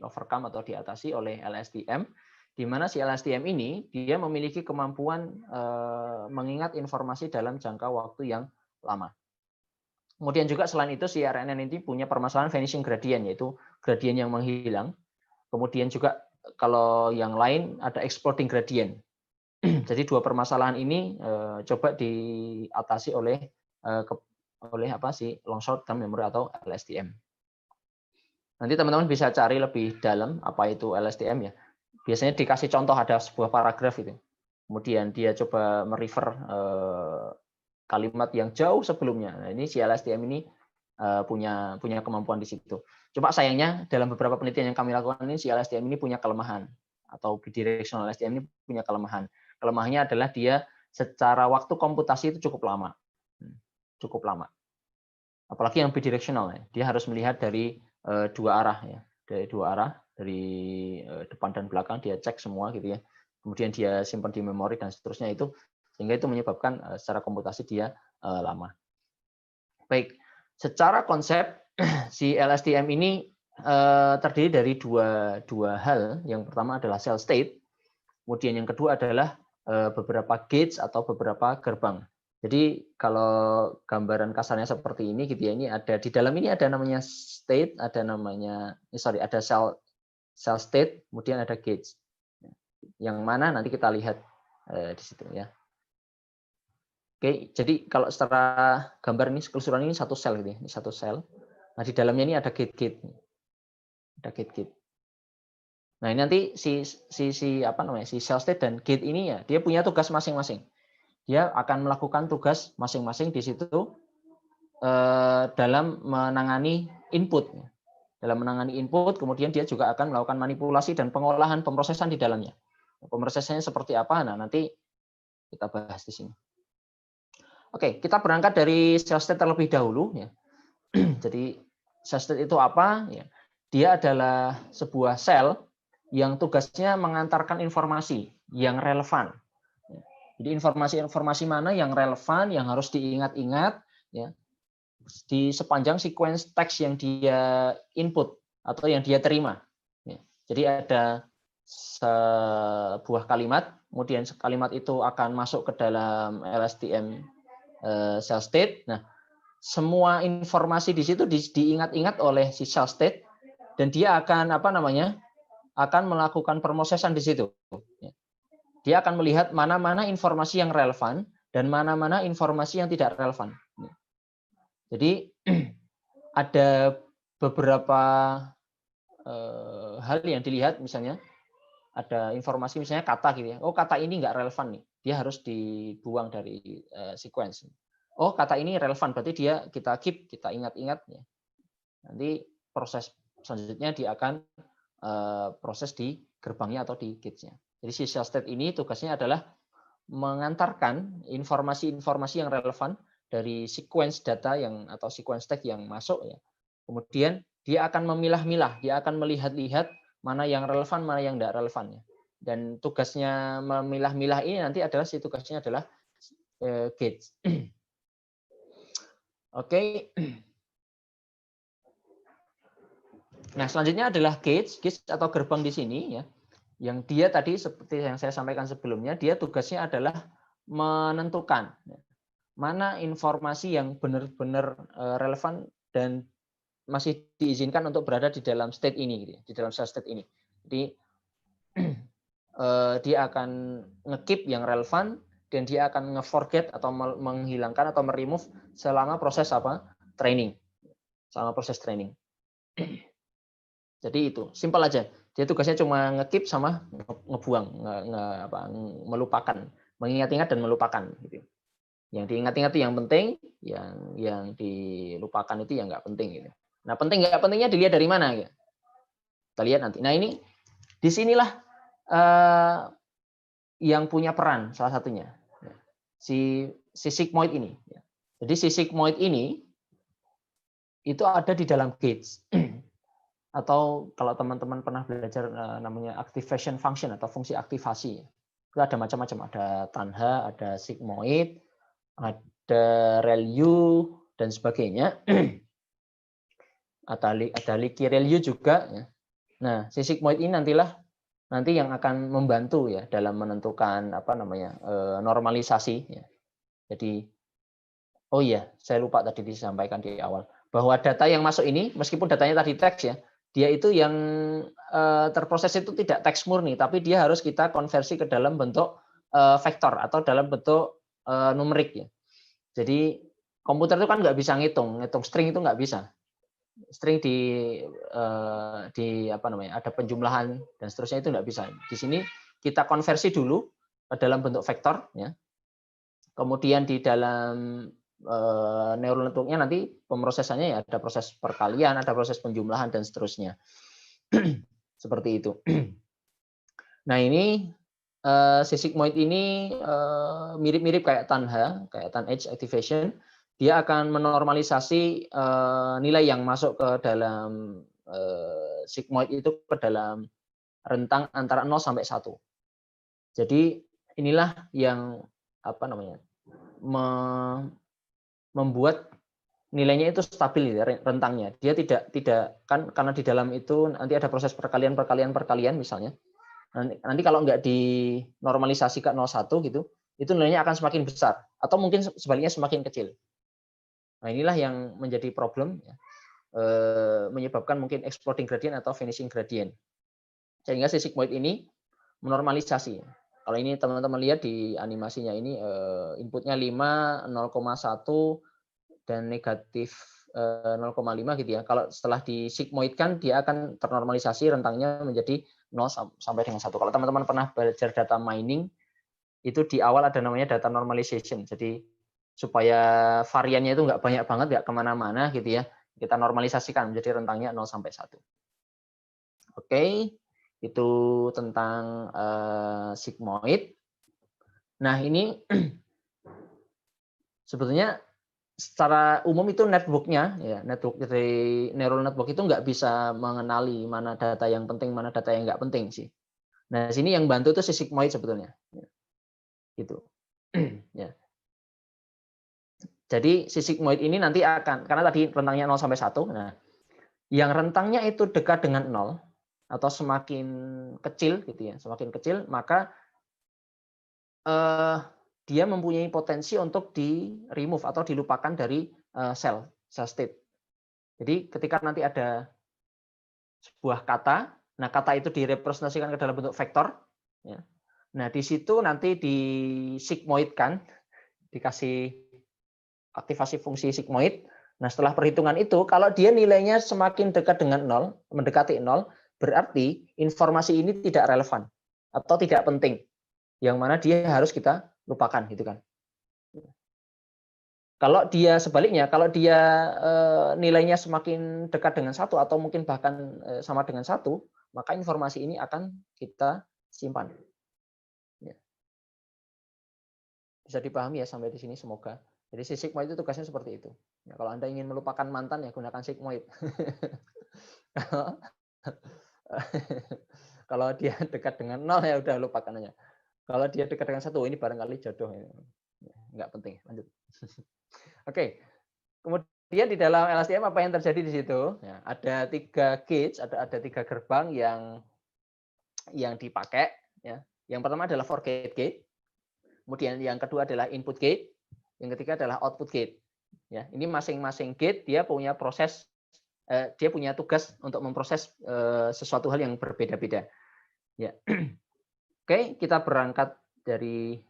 overcome atau diatasi oleh LSTM di mana si LSTM ini dia memiliki kemampuan mengingat informasi dalam jangka waktu yang lama. Kemudian juga selain itu si RNN ini punya permasalahan vanishing gradient, yaitu gradien yang menghilang. Kemudian juga kalau yang lain ada exploding gradient. Jadi dua permasalahan ini coba diatasi oleh long short term memory atau LSTM. Nanti teman-teman bisa cari lebih dalam apa itu LSTM ya. Biasanya dikasih contoh ada sebuah paragraf itu. Kemudian dia coba merefer kalimat yang jauh sebelumnya. Nah, ini si LSTM ini punya kemampuan di situ. Cuma sayangnya dalam beberapa penelitian yang kami lakukan ini si LSTM ini punya kelemahan, atau bidirectional LSTM ini punya kelemahan. Kelemahannya adalah dia secara waktu komputasi itu cukup lama. Cukup lama. Apalagi yang bidirectional ya. Dia harus melihat dari dua arah ya. Dari dua arah, dari depan dan belakang dia cek semua gitu ya. Kemudian dia simpan di memori dan seterusnya itu, sehingga itu menyebabkan secara komputasi dia lama. Baik, secara konsep si LSTM ini terdiri dari dua hal. Yang pertama adalah cell state, kemudian yang kedua adalah beberapa gates atau beberapa gerbang. Jadi kalau gambaran kasarnya seperti ini gitu ya, ini ada di dalam ini ada namanya state, ada cell state, kemudian ada gates. Yang mana nanti kita lihat di situ ya. Oke, jadi kalau secara gambar ini keseluruhan ini satu sel gitu ya, ini satu sel. Nah, di dalamnya ini ada gate-gate. Ada gate-gate. Nah, ini nanti si cell state dan gate ini ya, dia punya tugas masing-masing. Dia akan melakukan tugas masing-masing di situ dalam menangani input. Dalam menangani input, kemudian dia juga akan melakukan manipulasi dan pengolahan pemrosesan di dalamnya. Pemrosesannya seperti apa? Nah, nanti kita bahas di sini. Oke, kita berangkat dari cell state terlebih dahulu. Ya. Jadi cell state itu apa? Ya. Dia adalah sebuah sel yang tugasnya mengantarkan informasi yang relevan. Jadi informasi-informasi mana yang relevan, yang harus diingat-ingat, ya, di sepanjang sequence teks yang dia input atau yang dia terima. Ya. Jadi ada sebuah kalimat, kemudian kalimat itu akan masuk ke dalam LSTM cell state. Nah, semua informasi di situ diingat-ingat oleh si cell state, dan dia akan akan melakukan pemrosesan di situ. Dia akan melihat mana-mana informasi yang relevan dan mana-mana informasi yang tidak relevan. Jadi ada beberapa hal yang dilihat, misalnya ada informasi misalnya kata gitu ya. Oh, kata ini nggak relevan nih, dia harus dibuang dari sequence. Oh, kata ini relevan, berarti kita keep, kita ingat-ingat ya. Nanti proses selanjutnya dia akan proses di gerbangnya atau di gates-nya. Jadi si cell state ini tugasnya adalah mengantarkan informasi-informasi yang relevan dari sequence data atau sequence tag yang masuk ya. Kemudian dia akan memilah-milah, dia akan melihat-lihat mana yang relevan, mana yang tidak relevan ya. Dan tugasnya memilah-milah ini nanti tugasnya adalah gates. Oke. Nah, selanjutnya adalah gates atau gerbang di sini ya. Yang dia tadi seperti yang saya sampaikan sebelumnya, dia tugasnya adalah menentukan mana informasi yang benar-benar relevan dan masih diizinkan untuk berada di dalam state ini, gitu, di dalam cell state ini. Jadi dia akan nge-keep yang relevan dan dia akan nge-forget atau menghilangkan atau meremove selama proses training, selama proses training. Jadi itu simpel aja. Dia tugasnya cuma nge-keep sama ngebuang, melupakan, mengingat-ingat dan melupakan. Gitu. Yang diingat-ingat itu yang penting, yang dilupakan itu yang nggak penting. Gitu. Nah, penting nggak pentingnya dilihat dari mana? Gitu. Kita lihat nanti. Nah, ini disinilah yang punya peran salah satunya, si sigmoid ini. Jadi si sigmoid ini itu ada di dalam gates. Atau kalau teman-teman pernah belajar namanya activation function atau fungsi aktivasi, itu ada macam-macam, ada Tanha, ada sigmoid, ada ReLU dan sebagainya. Ada Licky ReLU juga. Nah, si sigmoid ini nantilah nanti yang akan membantu ya dalam menentukan normalisasi ya. Jadi oh iya, saya lupa tadi disampaikan di awal bahwa data yang masuk ini meskipun datanya tadi teks ya, dia itu yang terproses itu tidak teks murni, tapi dia harus kita konversi ke dalam bentuk vektor atau dalam bentuk numerik ya. Jadi komputer itu kan nggak bisa ngitung string itu nggak bisa. String ada penjumlahan dan seterusnya itu nggak bisa. Di sini kita konversi dulu ke dalam bentuk vektor ya. Kemudian di dalam neural network-nya nanti pemrosesannya ya ada proses perkalian, ada proses penjumlahan dan seterusnya. Seperti itu. Nah, ini si sigmoid ini mirip-mirip kayak TANH, kayak TANH activation. Dia akan menormalisasi nilai yang masuk ke dalam sigmoid itu ke dalam rentang antara 0 sampai 1. Jadi inilah yang membuat nilainya itu stabil ya, rentangnya. Dia tidak kan karena di dalam itu nanti ada proses perkalian misalnya. Nanti kalau nggak dinormalisasi ke 0,1 gitu, itu nilainya akan semakin besar atau mungkin sebaliknya semakin kecil. Nah, inilah yang menjadi problem ya. Menyebabkan mungkin exploding gradient atau vanishing gradient. Sehingga si sigmoid ini menormalisasi. Kalau ini teman-teman lihat di animasinya ini inputnya 5, 0,1 dan negatif 0,5 gitu ya. Kalau setelah di sigmoidkan dia akan ternormalisasi rentangnya menjadi 0 sampai dengan 1. Kalau teman-teman pernah belajar data mining, itu di awal ada namanya data normalization. Jadi supaya variannya itu nggak banyak banget, nggak kemana-mana gitu ya. Kita normalisasikan menjadi rentangnya 0 sampai 1. Oke, itu tentang sigmoid. Nah, ini sebetulnya secara umum itu network-nya, ya, network dari neural network itu nggak bisa mengenali mana data yang penting, mana data yang nggak penting sih. Nah, sini yang bantu itu si sigmoid sebetulnya. Gitu. Ya. Jadi si sigmoid ini nanti akan, karena tadi rentangnya 0 sampai 1, nah, yang rentangnya itu dekat dengan 0 atau semakin kecil gitu ya, semakin kecil, maka dia mempunyai potensi untuk di-remove atau dilupakan dari cell state. Jadi ketika nanti ada sebuah kata, nah kata itu direpresentasikan ke dalam bentuk vektor, ya. Nah di situ nanti disigmoidkan, dikasih aktivasi fungsi sigmoid. Nah setelah perhitungan itu, kalau dia nilainya semakin dekat dengan 0, mendekati 0, berarti informasi ini tidak relevan atau tidak penting, yang mana dia harus kita lupakan gitu kan. Kalau dia sebaliknya, kalau dia nilainya semakin dekat dengan 1 atau mungkin bahkan sama dengan 1, maka informasi ini akan kita simpan. Ya. Bisa dipahami ya sampai di sini semoga. Jadi si sigmoid itu tugasnya seperti itu. Ya, kalau Anda ingin melupakan mantan ya gunakan sigmoid. Kalau dia dekat dengan 0 ya udah lupakan aja. Kalau dia dekat dengan 1, ini barangkali jodoh. Nggak penting. Lanjut. Oke. Kemudian di dalam LSTM apa yang terjadi di situ? Ya, ada 3 gates, ada 3 gerbang yang dipakai. Ya. Yang pertama adalah for gate. Kemudian yang kedua adalah input gate. Yang ketiga adalah output gate. Ya, ini masing-masing gate dia punya proses, dia punya tugas untuk memproses sesuatu hal yang berbeda-beda. Ya. Oke, kita berangkat dari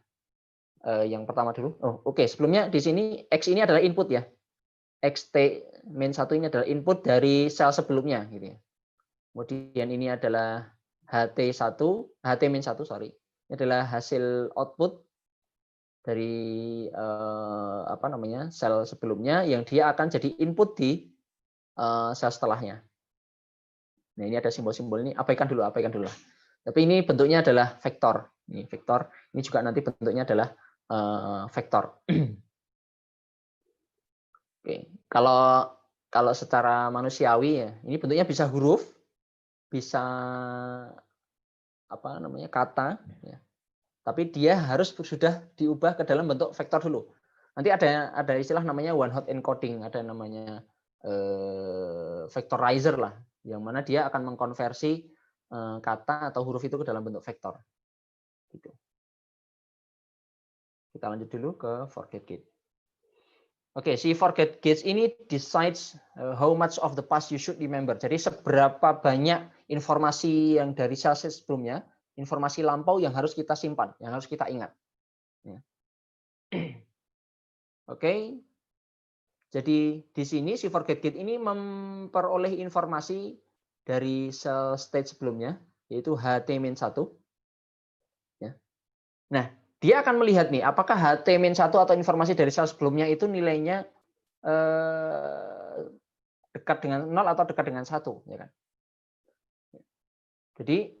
yang pertama dulu. Oke. Sebelumnya di sini X ini adalah input ya. XT min 1 ini adalah input dari sel sebelumnya gitu ya. Kemudian ini adalah HT min 1, sorry. Ini adalah hasil output dari sel sebelumnya yang dia akan jadi input di sel setelahnya. Nah, ini ada simbol-simbol ini, abaikan dulu. Tapi ini bentuknya adalah vektor. Ini vektor. Ini juga nanti bentuknya adalah vektor. Oke, kalau secara manusiawi ya, ini bentuknya bisa huruf, bisa kata, ya. Tapi dia harus sudah diubah ke dalam bentuk vektor dulu. Nanti ada istilah namanya one hot encoding, ada namanya vectorizer lah, yang mana dia akan mengkonversi kata atau huruf itu ke dalam bentuk vektor. Gitu. Kita lanjut dulu ke forget gate. Oke, si forget gates ini decides how much of the past you should remember. Jadi seberapa banyak informasi yang dari sel-sel sebelumnya, informasi lampau yang harus kita simpan, yang harus kita ingat. Ya. Oke, jadi di sini si forget gate ini memperoleh informasi dari sel state sebelumnya, yaitu HT-1. Ya. Nah, dia akan melihat nih, apakah HT-1 atau informasi dari sel sebelumnya itu nilainya dekat dengan 0 atau dekat dengan 1. Ya kan? Jadi,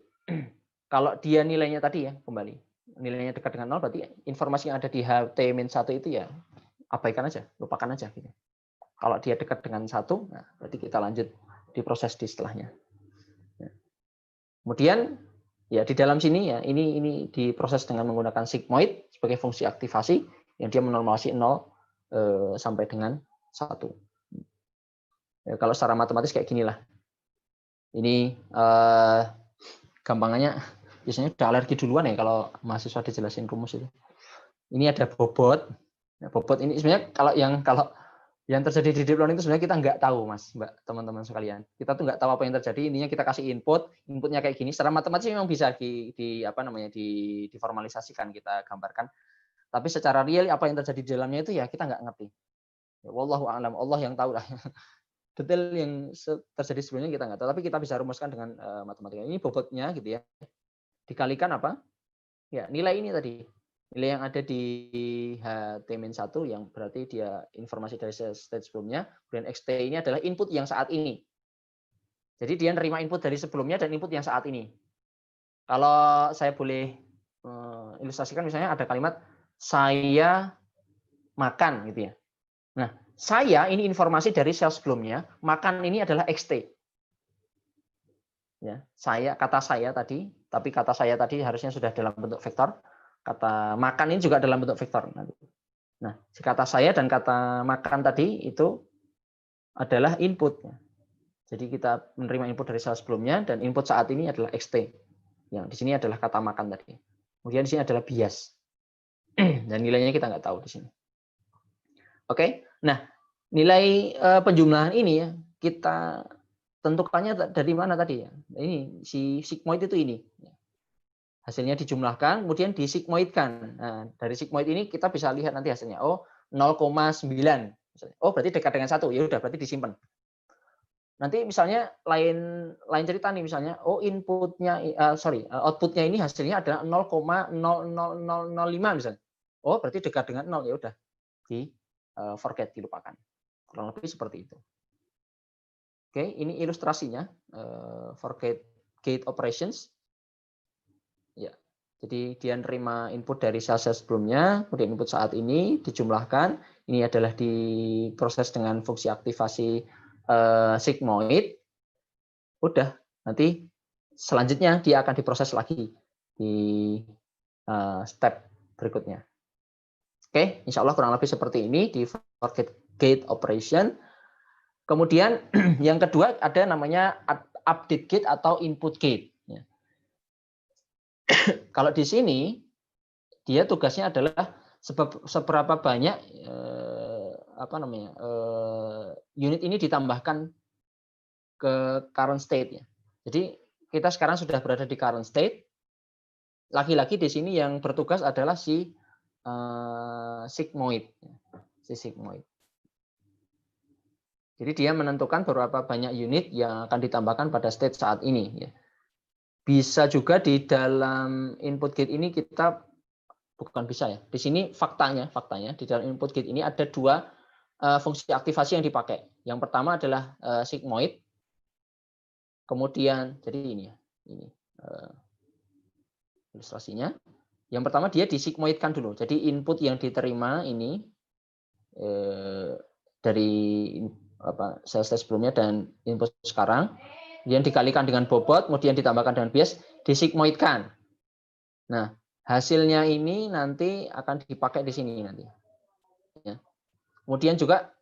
kalau dia nilainya tadi ya, kembali, nilainya dekat dengan 0, berarti informasi yang ada di HT-1 itu ya abaikan aja, lupakan aja. Gitu. Kalau dia dekat dengan 1, nah, berarti kita lanjut di proses di setelahnya. Kemudian, ya di dalam sini ya ini diproses dengan menggunakan sigmoid sebagai fungsi aktivasi yang dia menormalasi 0 sampai dengan 1. Ya, kalau secara matematis kayak ginilah. Ini gampangannya biasanya udah alergi duluan ya kalau mahasiswa dijelasin rumus itu. Ini ada bobot. Nah, bobot ini sebenarnya kalau yang terjadi di deep learning itu sebenarnya kita nggak tahu, Mas, Mbak, teman-teman sekalian. Kita tuh nggak tahu apa yang terjadi. Intinya kita kasih inputnya kayak gini. Secara matematis memang bisa diformalisasikan, kita gambarkan. Tapi secara real apa yang terjadi di dalamnya itu ya kita nggak ngerti. Ya, wallahu a'lam, Allah yang tahu lah. Detail yang terjadi sebenarnya kita nggak tahu. Tapi kita bisa rumuskan dengan matematika. Ini bobotnya gitu ya. Dikalikan apa? Ya nilai ini tadi. Nilai yang ada di HT-1 yang berarti dia informasi dari state sebelumnya, kemudian XT ini adalah input yang saat ini. Jadi dia nerima input dari sebelumnya dan input yang saat ini. Kalau saya boleh ilustrasikan misalnya ada kalimat saya makan gitu ya. Nah, saya ini informasi dari sel sebelumnya, makan ini adalah XT. Ya, kata saya tadi, tapi kata saya tadi harusnya sudah dalam bentuk vektor. Kata makan ini juga dalam bentuk vektor. Nah, si kata saya dan kata makan tadi itu adalah input. Jadi kita menerima input dari sel sebelumnya dan input saat ini adalah XT. Yang di sini adalah kata makan tadi. Kemudian di sini adalah bias. Dan nilainya kita nggak tahu di sini. Oke. Nah, nilai penjumlahan ini ya kita tentukannya dari mana tadi ya? Ini si sigmoid itu ini. Hasilnya dijumlahkan, kemudian disigmoidkan. Nah, dari sigmoid ini kita bisa lihat nanti hasilnya. Oh, 0,9. Oh, berarti dekat dengan 1. Ya udah, berarti disimpan. Nanti misalnya lain cerita nih misalnya, oh outputnya ini hasilnya adalah 0,00005 misalnya. Oh, berarti dekat dengan 0. Ya udah, forget, dilupakan. Kurang lebih seperti itu. Oke, ini ilustrasinya forget gate operations. Ya, jadi dia nerima input dari sel-sel sebelumnya, kemudian input saat ini dijumlahkan. Ini adalah diproses dengan fungsi aktivasi sigmoid. Udah, nanti selanjutnya dia akan diproses lagi di step berikutnya. Oke, insya Allah kurang lebih seperti ini di forget gate operation. Kemudian yang kedua ada namanya update gate atau input gate. Kalau di sini dia tugasnya adalah seberapa banyak unit ini ditambahkan ke current state ya. Jadi kita sekarang sudah berada di current state. Lagi-lagi di sini yang bertugas adalah si sigmoid. Si sigmoid. Jadi dia menentukan berapa banyak unit yang akan ditambahkan pada state saat ini ya. Bisa juga di dalam input gate ini kita bukan bisa ya. Di sini faktanya di dalam input gate ini ada dua fungsi aktivasi yang dipakai. Yang pertama adalah sigmoid. Kemudian jadi ini ya, ilustrasinya. Yang pertama dia disigmoidkan dulu. Jadi input yang diterima ini dari sel-sel sebelumnya dan input sekarang. Kemudian dikalikan dengan bobot, kemudian ditambahkan dengan bias, disigmoidkan. Nah, hasilnya ini nanti akan dipakai di sini nanti. Ya. Kemudian juga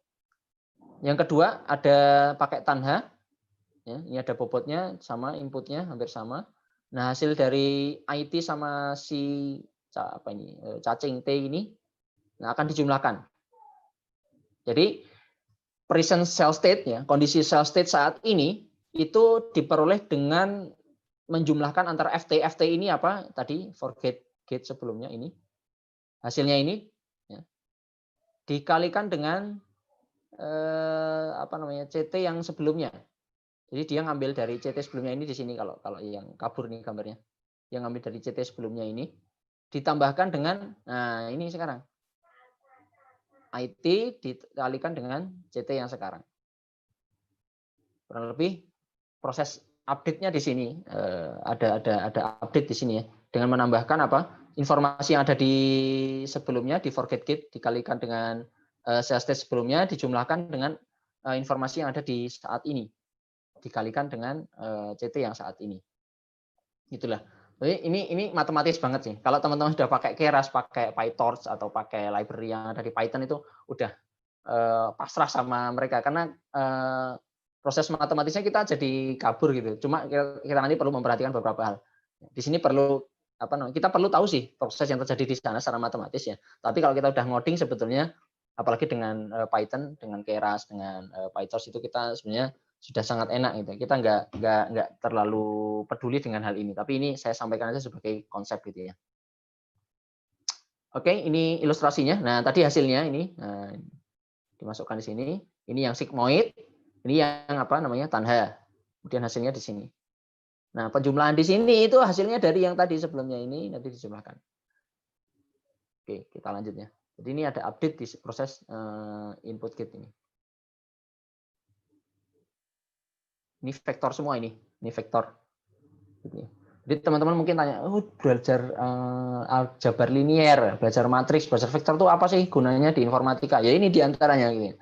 yang kedua ada pakai tanha. Ya, ini ada bobotnya sama, inputnya hampir sama. Nah, hasil dari IT sama si cacing T ini akan dijumlahkan. Jadi present cell state, ya, kondisi cell state saat ini itu diperoleh dengan menjumlahkan antara FT. FT ini apa? Tadi forget gate sebelumnya ini. Hasilnya ini ya, dikalikan dengan CT yang sebelumnya. Jadi dia ngambil dari CT sebelumnya ini di sini kalau yang kabur nih gambarnya. Yang ngambil dari CT sebelumnya ini ditambahkan dengan ini sekarang. IT dikalikan dengan CT yang sekarang. Kurang lebih proses update-nya di sini ada update di sini ya, dengan menambahkan informasi yang ada di sebelumnya di forget gate dikalikan dengan cell state sebelumnya dijumlahkan dengan informasi yang ada di saat ini dikalikan dengan CT yang saat ini. Itulah. Jadi ini matematis banget sih. Kalau teman-teman sudah pakai Keras, pakai PyTorch atau pakai library yang ada di Python itu udah pasrah sama mereka karena proses matematisnya kita jadi kabur gitu. Cuma kita nanti perlu memperhatikan beberapa hal. Di sini perlu kita perlu tahu sih proses yang terjadi di sana secara matematis ya. Tapi kalau kita udah ngoding sebetulnya apalagi dengan Python, dengan Keras, dengan PyTorch itu kita sebenarnya sudah sangat enak gitu. Kita nggak terlalu peduli dengan hal ini. Tapi ini saya sampaikan aja sebagai konsep gitu ya. Oke, ini ilustrasinya. Nah, tadi hasilnya ini dimasukkan di sini. Ini yang sigmoid, ini yang tanha. Kemudian hasilnya di sini. Nah, penjumlahan di sini itu hasilnya dari yang tadi sebelumnya ini nanti dijumlahkan. Oke, kita lanjut ya. Jadi ini ada update di proses input gate ini. Ini vektor semua ini vektor. Jadi teman-teman mungkin tanya, belajar aljabar linier, belajar matriks, belajar vektor itu apa sih gunanya di informatika? Ya ini diantaranya gitu.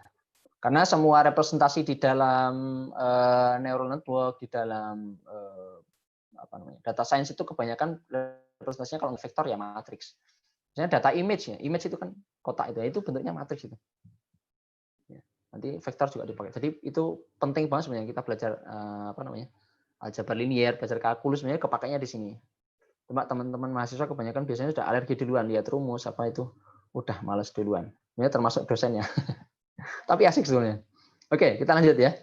Karena semua representasi di dalam neural network, di dalam data science itu kebanyakan representasinya kalau vektor ya matriks. Misalnya data image ya, image itu kan kotak itu bentuknya matriks itu. Nanti vektor juga dipakai. Jadi itu penting banget sebenarnya kita belajar aljabar linier, belajar kalkulus sebenarnya kepakainya di sini. Cuma teman-teman mahasiswa kebanyakan biasanya sudah alergi duluan lihat rumus itu udah males duluan. Ini termasuk dosennya. Tapi asik sebenarnya. Oke, kita lanjut ya.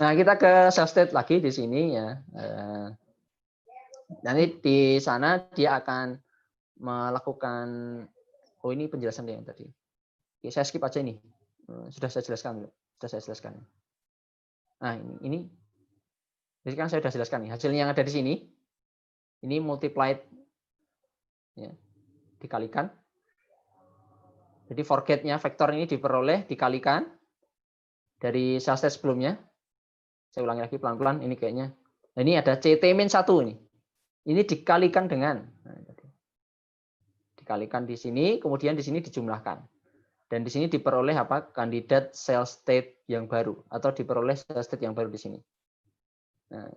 Nah, kita ke self state lagi di sini ya. Nanti di sana dia akan melakukan ini penjelasan yang tadi. Oke, saya skip aja ini. Sudah saya jelaskan. Nah, ini jadi kan saya sudah jelaskan nih. Hasilnya yang ada di sini ini multiplied ya, dikalikan. Jadi forget-nya vektor ini diperoleh dikalikan dari cell state sebelumnya. Saya ulangi lagi pelan-pelan ini kayaknya. Nah, ini ada CT-1 ini. Ini dikalikan dengan dikalikan di sini, kemudian di sini dijumlahkan. Dan di sini diperoleh kandidat cell state yang baru atau diperoleh cell state yang baru di sini. Nah,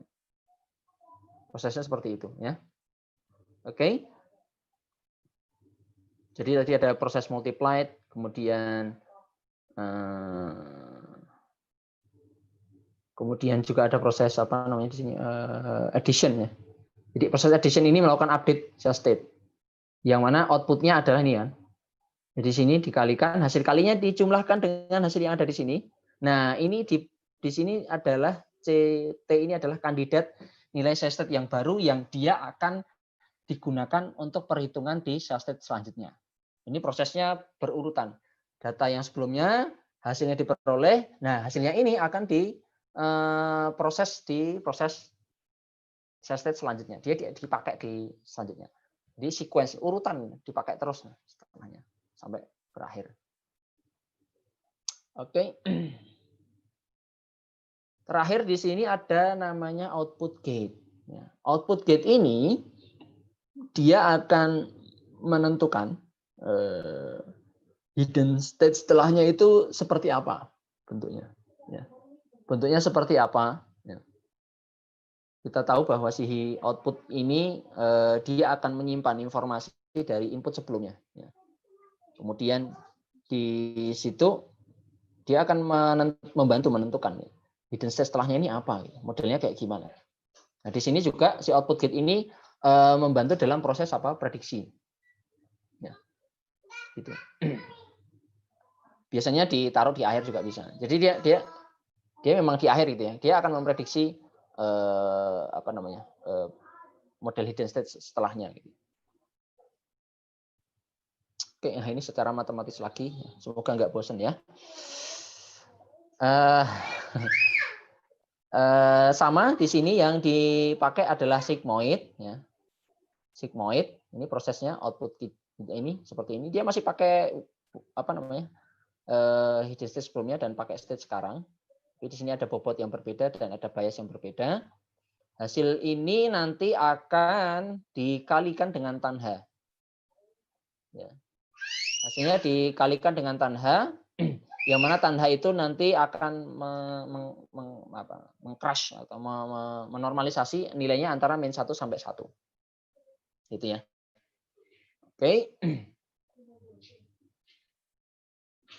prosesnya seperti itu ya. Oke. Jadi tadi ada proses multiplied, kemudian juga ada proses di sini addition ya. Jadi proses addition ini melakukan update cell state. Yang mana outputnya adalah ini kan. Jadi sini dikalikan, hasil kalinya dijumlahkan dengan hasil yang ada di sini. Nah, ini di sini adalah CT ini adalah kandidat nilai cell state yang baru yang dia akan digunakan untuk perhitungan di cell state selanjutnya. Ini prosesnya berurutan. Data yang sebelumnya hasilnya diperoleh, nah hasilnya ini akan diproses di proses cell state selanjutnya. Dia dipakai di selanjutnya. Jadi sequence urutan dipakai terus setelahnya sampai berakhir. Oke. Terakhir di sini ada namanya output gate. Output gate ini dia akan menentukan hidden state setelahnya itu seperti apa bentuknya. Bentuknya seperti apa. Kita tahu bahwa si output ini dia akan menyimpan informasi dari input sebelumnya. Kemudian di situ dia akan membantu menentukan hidden state setelahnya ini apa, modelnya kayak gimana. Nah, di sini juga si output gate ini membantu dalam proses prediksi. Ya, gitu. Biasanya ditaruh di akhir juga bisa. Jadi dia memang di akhir gitu ya. Dia akan memprediksi model hidden state setelahnya. Gitu. Oke, nah ini secara matematis lagi. Semoga nggak bosan ya. Sama di sini yang dipakai adalah sigmoid. Ya. Sigmoid ini prosesnya output ini seperti ini. Dia masih pakai hidden state sebelumnya dan pakai state sekarang. Jadi di sini ada bobot yang berbeda dan ada bias yang berbeda. Hasil ini nanti akan dikalikan dengan tan H. Ya. Hasilnya dikalikan dengan tan H, yang mana tan H itu nanti akan meng-crash atau menormalisasi nilainya antara min 1 sampai 1. Gitu ya. Oke.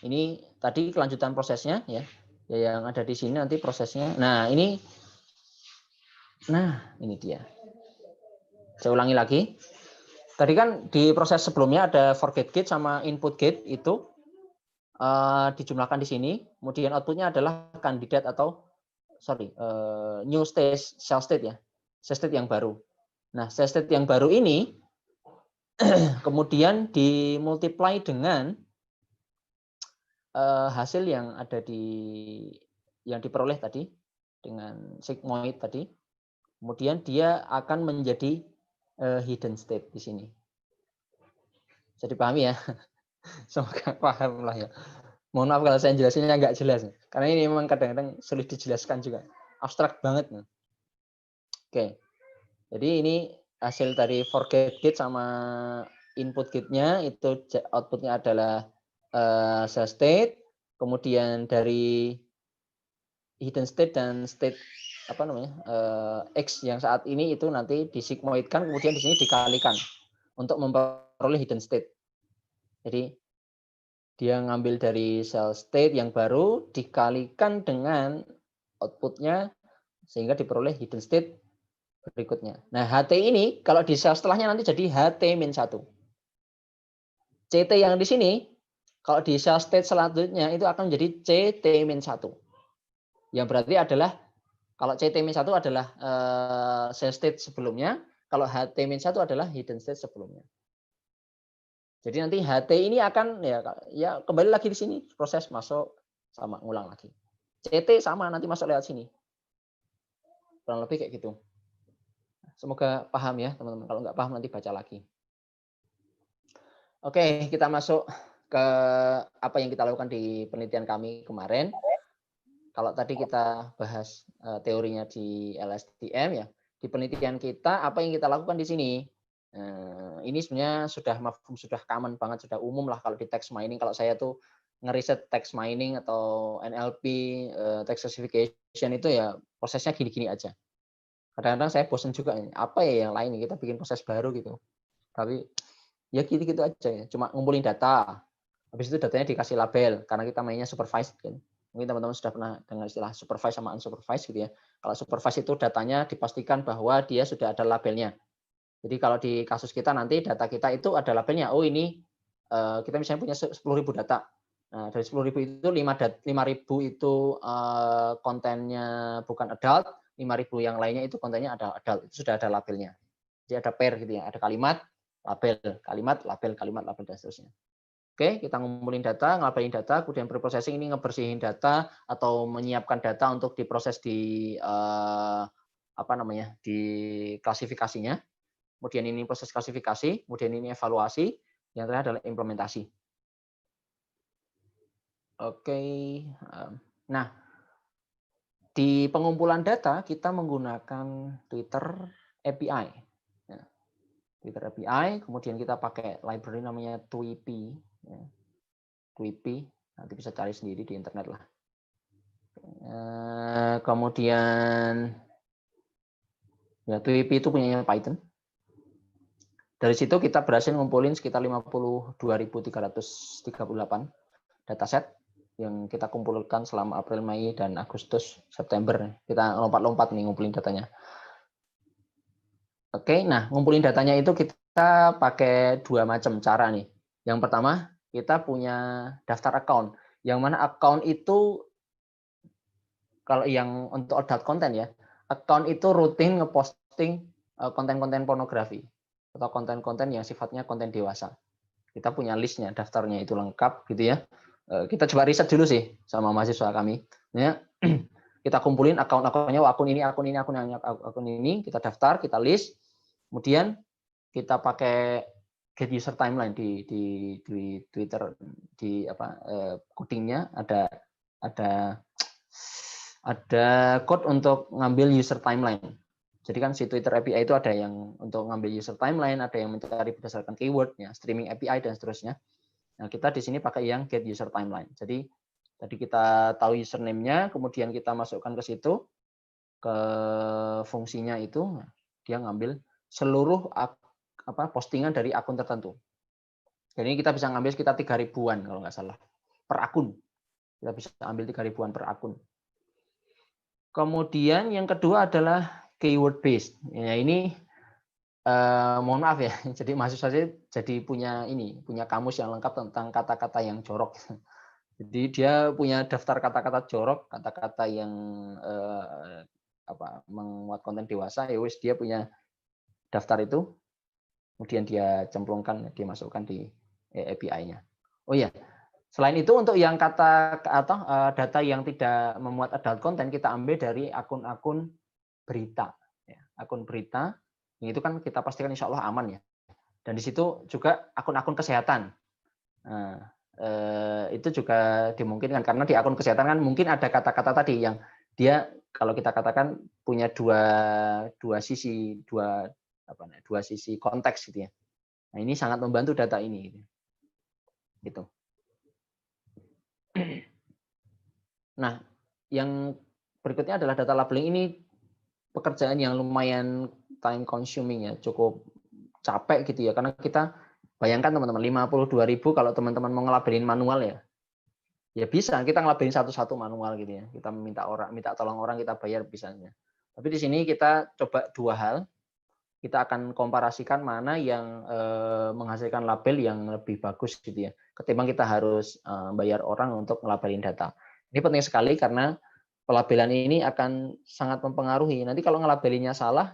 Ini tadi kelanjutan prosesnya ya. Yang ada di sini nanti prosesnya. Nah, ini dia. Saya ulangi lagi. Tadi kan di proses sebelumnya ada forget gate sama input gate itu dijumlahkan di sini. Kemudian outputnya adalah kandidat atau new state, cell state ya. Cell state yang baru. Nah, cell state yang baru ini kemudian dimultiply dengan hasil yang ada yang diperoleh tadi dengan sigmoid tadi. Kemudian dia akan menjadi hidden state di sini. Bisa dipahami ya? Semoga paham lah ya. Mohon maaf kalau saya jelasinnya nggak jelas. Karena ini memang kadang-kadang sulit dijelaskan juga. Abstrak banget. Oke. Jadi ini hasil dari forget gate sama input gate-nya, itu outputnya adalah cell state. Kemudian dari hidden state dan state X yang saat ini itu nanti disigmoidkan, kemudian di sini dikalikan untuk memperoleh hidden state. Jadi dia ngambil dari cell state yang baru dikalikan dengan outputnya sehingga diperoleh hidden state berikutnya. Nah, HT ini kalau di cell setelahnya nanti jadi HT-1. CT yang di sini kalau di cell state selanjutnya itu akan menjadi CT-1. Yang berarti adalah kalau CT-1 adalah cell state sebelumnya, kalau HT-1 adalah hidden state sebelumnya. Jadi nanti HT ini akan ya kembali lagi di sini proses masuk sama ngulang lagi. CT sama nanti masuk lewat sini. Kurang lebih kayak gitu. Semoga paham ya teman-teman. Kalau nggak paham nanti baca lagi. Oke, kita masuk ke apa yang kita lakukan di penelitian kami kemarin. Kalau tadi kita bahas teorinya di LSTM ya, di penelitian kita apa yang kita lakukan di sini? Ini sebenarnya sudah common banget, sudah umum lah kalau di text mining. Kalau saya tuh ngeriset text mining atau NLP, text classification itu ya prosesnya gini-gini aja. Kadang-kadang saya bosan juga, apa ya yang lain, kita bikin proses baru gitu. Tapi ya gitu-gitu aja ya, cuma ngumpulin data. Habis itu datanya dikasih label, karena kita mainnya supervised kan. Mungkin teman-teman sudah pernah dengar istilah supervised sama unsupervised gitu ya. Kalau supervised itu datanya dipastikan bahwa dia sudah ada labelnya. Jadi kalau di kasus kita nanti data kita itu ada labelnya. Oh ini kita misalnya punya 10.000 data. Nah, dari 10.000 itu 5.000 itu kontennya bukan adult, 5.000 yang lainnya itu kontennya ada adult. Itu sudah ada labelnya. Jadi ada pair gitu ya, ada kalimat, label, label, dan seterusnya. Oke, kita ngumpulin data, ngapalin data, kemudian preprocessing ini ngebersihin data atau menyiapkan data untuk diproses di di klasifikasinya. Kemudian ini proses klasifikasi, kemudian ini evaluasi, yang terakhir adalah implementasi. Oke, nah di pengumpulan data kita menggunakan Twitter API. Twitter API, kemudian kita pakai library namanya Tweepy. Tweepy, nanti bisa cari sendiri di internet lah. Kemudian ya Tweepy itu punyanya Python. Dari situ kita berhasil ngumpulin sekitar 52.338 dataset. yang kita kumpulkan selama April, Mei, dan Agustus, September. Kita lompat-lompat nih ngumpulin datanya. Oke, nah ngumpulin datanya itu kita pakai dua macam cara nih. Yang pertama, kita punya daftar account. Yang mana account itu, kalau yang untuk adult content ya, account itu rutin ngeposting konten-konten pornografi atau konten-konten yang sifatnya konten dewasa. Kita punya listnya, daftarnya itu lengkap gitu ya. Kita coba riset dulu sih sama mahasiswa kami. Ya, kita kumpulin akun-akunnya, akun ini, kita daftar, kita list, kemudian kita pakai get user timeline di Twitter, di codingnya ada code untuk ngambil user timeline. Jadi kan si Twitter API itu ada yang untuk ngambil user timeline, ada yang mencari berdasarkan keyword, ya, streaming API dan seterusnya. Nah, kita di sini pakai yang get user timeline. Jadi tadi kita tahu username-nya, kemudian kita masukkan ke situ, ke fungsinya itu, dia ngambil seluruh postingan dari akun tertentu. Jadi kita bisa ngambil sekitar 3.000-an kalau nggak salah per akun. Kita bisa ambil 3.000-an per akun. Kemudian yang kedua adalah keyword based. Ya, ini mohon maaf ya. Jadi mahasiswa saya jadi punya kamus yang lengkap tentang kata-kata yang jorok. Jadi dia punya daftar kata-kata jorok, kata-kata yang menguat konten dewasa. Ya wis, dia punya daftar itu. Kemudian dia cemplungkan, dia masukkan di API-nya. Oh iya. Selain itu, untuk yang kata atau data yang tidak memuat adult content, kita ambil dari akun-akun berita. Akun berita, itu kan kita pastikan insya Allah aman ya. Dan di situ juga akun-akun kesehatan. Nah, itu juga dimungkinkan, karena di akun kesehatan kan mungkin ada kata-kata tadi yang dia, kalau kita katakan, punya dua sisi konteks gitu ya. Nah, ini sangat membantu data ini. Gitu. Nah, yang berikutnya adalah data labeling. Ini pekerjaan yang lumayan time consuming ya, cukup capek gitu ya, karena kita bayangkan teman-teman, 52.000 kalau teman-teman mau ngelabelin manual ya bisa, kita ngelabelin satu-satu manual gitu ya. Kita minta tolong orang, kita bayar bisanya. Tapi di sini kita coba dua hal. Kita akan komparasikan mana yang menghasilkan label yang lebih bagus gitu ya, ketimbang kita harus bayar orang untuk ngelabelin data. Ini penting sekali karena pelabelan ini akan sangat mempengaruhi. Nanti kalau ngelabelinnya salah,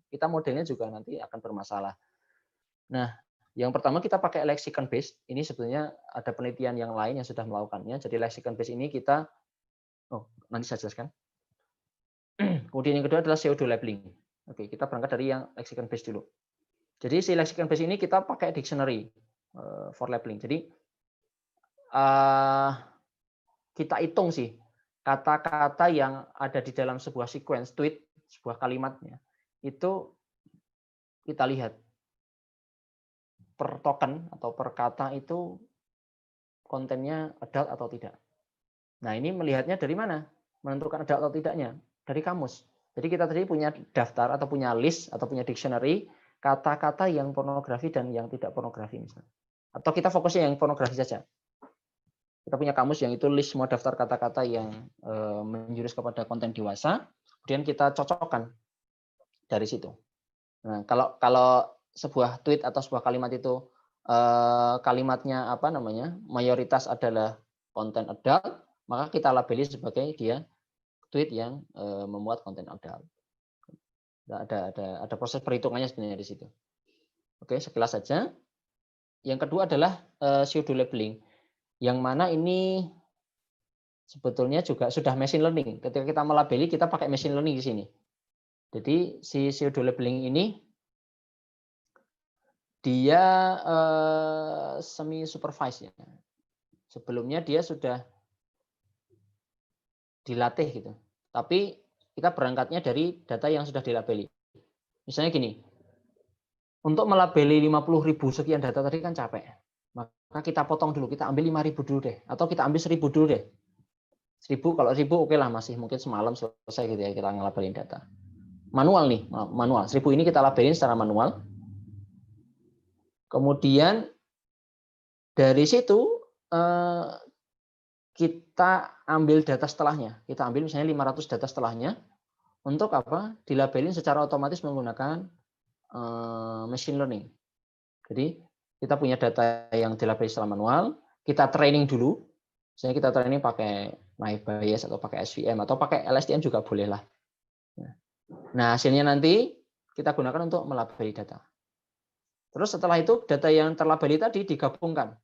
kita modelnya juga nanti akan bermasalah. Nah, yang pertama kita pakai lexicon base. Ini sebetulnya ada penelitian yang lain yang sudah melakukannya. Jadi lexicon base ini kita, nanti saya jelaskan. Kemudian yang kedua adalah pseudo labeling. Oke, kita berangkat dari yang lexicon base dulu. Jadi si lexicon base ini kita pakai dictionary for labeling. Jadi kita hitung sih kata-kata yang ada di dalam sebuah sequence tweet, sebuah kalimatnya, itu kita lihat per token atau per kata itu kontennya adult atau tidak. Nah, ini melihatnya dari mana? Menentukan adult atau tidaknya? Dari kamus. Jadi kita tadi punya daftar atau punya list atau punya dictionary kata-kata yang pornografi dan yang tidak pornografi misalnya. Atau kita fokusnya yang pornografi saja. Kita punya kamus yang itu list semua daftar kata-kata yang menjurus kepada konten dewasa, kemudian kita cocokkan dari situ. Nah, kalau sebuah tweet atau sebuah kalimat itu kalimatnya mayoritas adalah konten adult, maka kita labeli sebagai dia tweet yang memuat konten adult. Ada proses perhitungannya sebenarnya di situ. Oke, sekilas saja. Yang kedua adalah pseudo labeling, yang mana ini sebetulnya juga sudah machine learning. Ketika kita melabeli, kita pakai machine learning di sini. Jadi si pseudo labeling ini dia semi supervised ya. Sebelumnya dia sudah dilatih gitu. Tapi kita berangkatnya dari data yang sudah dilabeli. Misalnya gini, untuk melabeli 50.000 sekian data tadi kan capek. Maka kita potong dulu, kita ambil 5.000 dulu deh. Atau kita ambil 1.000 dulu deh. 1.000, kalau 1.000 oke lah, masih mungkin semalam selesai gitu ya kita ngelabelin data. Manual nih, manual. 1.000 ini kita labelin secara manual. Kemudian dari situ kita ambil data setelahnya. Kita ambil misalnya 500 data setelahnya untuk apa? Dilabelin secara otomatis menggunakan machine learning. Jadi kita punya data yang dilabeli secara manual, kita training dulu. Misalnya kita training pakai naive Bayes atau pakai SVM atau pakai LSTM juga boleh lah. Nah, hasilnya nanti kita gunakan untuk melabeli data. Terus setelah itu data yang terlabeli tadi digabungkan.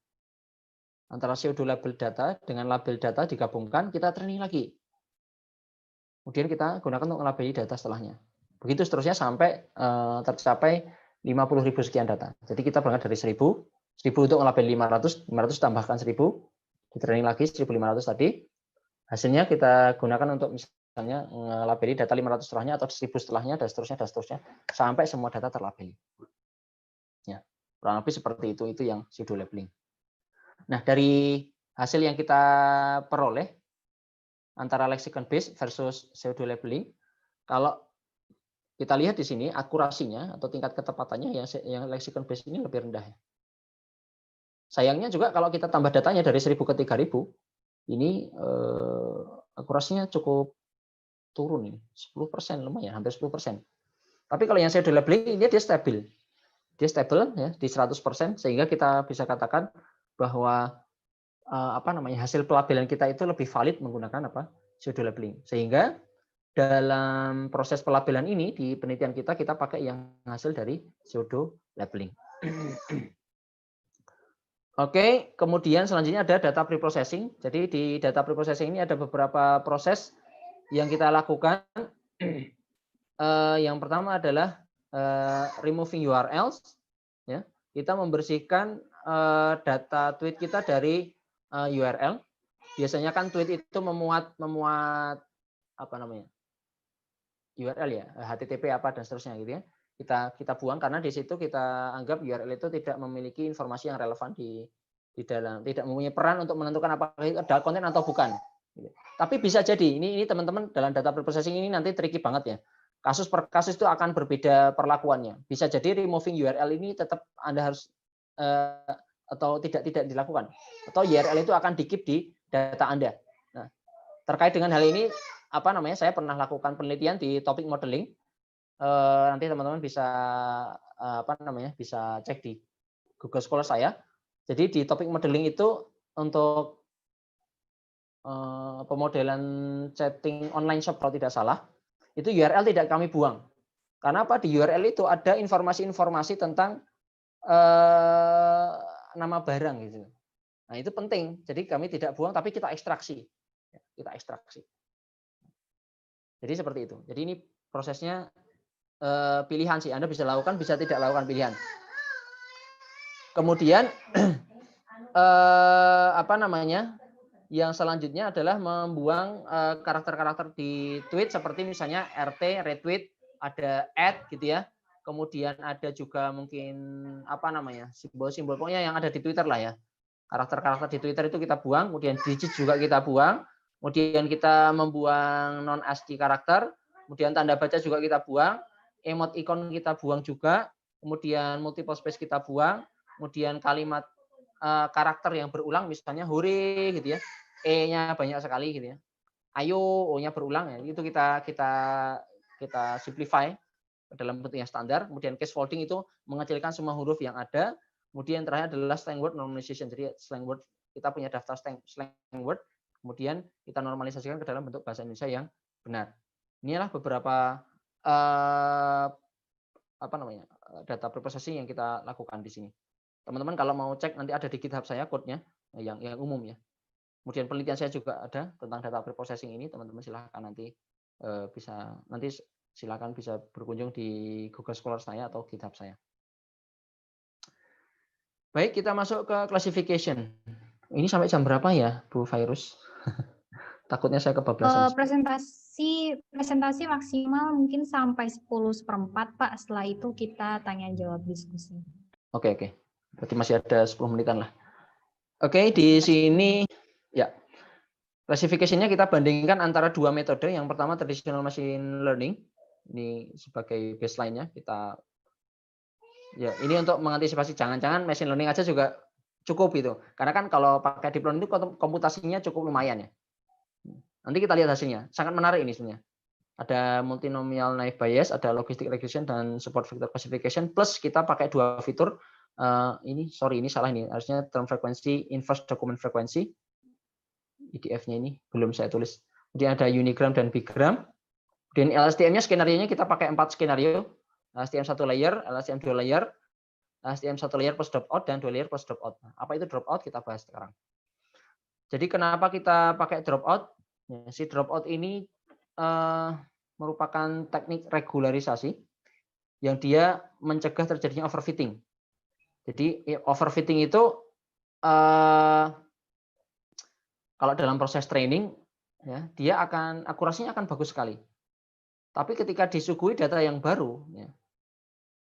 Antara pseudo label data dengan label data digabungkan, kita training lagi. Kemudian kita gunakan untuk melabeli data setelahnya. Begitu seterusnya sampai tercapai 50.000 sekian data. Jadi kita berangkat dari 1.000 untuk melabeli 500 tambahkan 1.000, di training lagi 1.500 tadi. Hasilnya kita gunakan untuk misalnya melabeli data 500 setelahnya atau 1.000 setelahnya dan seterusnya sampai semua data terlabeli. Ya, kurang lebih seperti itu yang pseudo labeling. Nah, dari hasil yang kita peroleh antara lexicon based versus pseudo labeling, kalau kita lihat di sini akurasinya atau tingkat ketepatannya yang lexicon based ini lebih rendah. Sayangnya juga kalau kita tambah datanya dari 1.000 ke 3.000, ini akurasinya cukup turun ini, 10%, lumayan, hampir 10%. Tapi kalau yang pseudo labeling ini dia stabil. Dia stabil ya di 100%, sehingga kita bisa katakan bahwa hasil pelabelan kita itu lebih valid menggunakan pseudo labeling. Sehingga dalam proses pelabelan ini di penelitian kita pakai yang hasil dari pseudo labeling. Oke, kemudian selanjutnya ada data preprocessing. Jadi di data preprocessing ini ada beberapa proses yang kita lakukan. Yang pertama adalah removing URLs. Ya, kita membersihkan data tweet kita dari URL. Biasanya kan tweet itu memuat URL ya, HTTP apa dan seterusnya gitu ya. Kita buang karena di situ kita anggap URL itu tidak memiliki informasi yang relevan di dalam, tidak mempunyai peran untuk menentukan apakah itu adalah konten atau bukan. Tapi bisa jadi ini teman-teman dalam data preprocessing ini nanti tricky banget ya. Kasus per kasus itu akan berbeda perlakuannya. Bisa jadi removing URL ini tetap Anda harus atau tidak dilakukan. Atau URL itu akan di-keep di data Anda. Nah, terkait dengan hal ini saya pernah lakukan penelitian di topic modeling. Nanti teman-teman bisa bisa cek di Google Scholar saya. Jadi di topic modeling itu untuk pemodelan chatting online shop kalau tidak salah, itu URL tidak kami buang. Karena apa? Di URL itu ada informasi-informasi tentang nama barang gitu. Nah, itu penting. Jadi kami tidak buang tapi kita ekstraksi. Jadi seperti itu. Jadi ini prosesnya pilihan sih. Anda bisa lakukan, bisa tidak lakukan pilihan. Kemudian yang selanjutnya adalah membuang karakter-karakter di tweet seperti misalnya RT, retweet, ada add gitu ya. Kemudian ada juga mungkin simbol-simbol pokoknya yang ada di Twitter lah ya. Karakter-karakter di Twitter itu kita buang, kemudian digit juga kita buang, kemudian kita membuang non ASCII karakter, kemudian tanda baca juga kita buang, emot ikon kita buang juga, kemudian multiple space kita buang, kemudian kalimat karakter yang berulang misalnya hore gitu ya. E-nya banyak sekali gitu ya. Ayo, O-nya berulang ya. Itu kita simplify dalam bentuk yang standar. Kemudian case folding itu mengecilkan semua huruf yang ada. Kemudian terakhir adalah slang word normalization. Jadi slang word kita punya daftar slang word, kemudian kita normalisasikan ke dalam bentuk bahasa Indonesia yang benar. Inilah beberapa data preprocessing yang kita lakukan di sini. Teman-teman kalau mau cek nanti ada di GitHub saya code-nya yang umum ya. Kemudian penelitian saya juga ada tentang data preprocessing ini. Teman-teman silahkan nanti bisa berkunjung di Google Scholar saya atau GitHub saya. Baik, kita masuk ke classification. Ini sampai jam berapa ya, Bu Virus? Takutnya saya kebablasan. Presentasi maksimal mungkin sampai 10:04, Pak. Setelah itu kita tanya jawab diskusi. Oke. Berarti masih ada 10 menitan lah. Oke, di sini ya. Classification-nya kita bandingkan antara dua metode. Yang pertama traditional machine learning. Ini sebagai baseline-nya kita ya, ini untuk mengantisipasi jangan-jangan machine learning aja juga cukup itu. Karena kan kalau pakai deep learning itu komputasinya cukup lumayan ya. Nanti kita lihat hasilnya. Sangat menarik ini sebenarnya. Ada multinomial naive Bayes, ada logistic regression dan support vector classification, plus kita pakai 2 fitur. Ini salah ini. Harusnya term frequency, inverse document frequency. IDF-nya ini belum saya tulis. Kemudian ada unigram dan bigram. Dan LSTM-nya skenario-nya kita pakai 4 skenario. LSTM 1 layer, LSTM 2 layer, LSTM 1 layer plus dropout, dan 2 layer plus dropout. Apa itu dropout? Kita bahas sekarang. Jadi kenapa kita pakai dropout? Ya, si dropout ini merupakan teknik regularisasi yang dia mencegah terjadinya overfitting. Jadi overfitting itu kalau dalam proses training, ya, dia akurasinya akan bagus sekali. Tapi ketika disuguhi data yang baru, ya,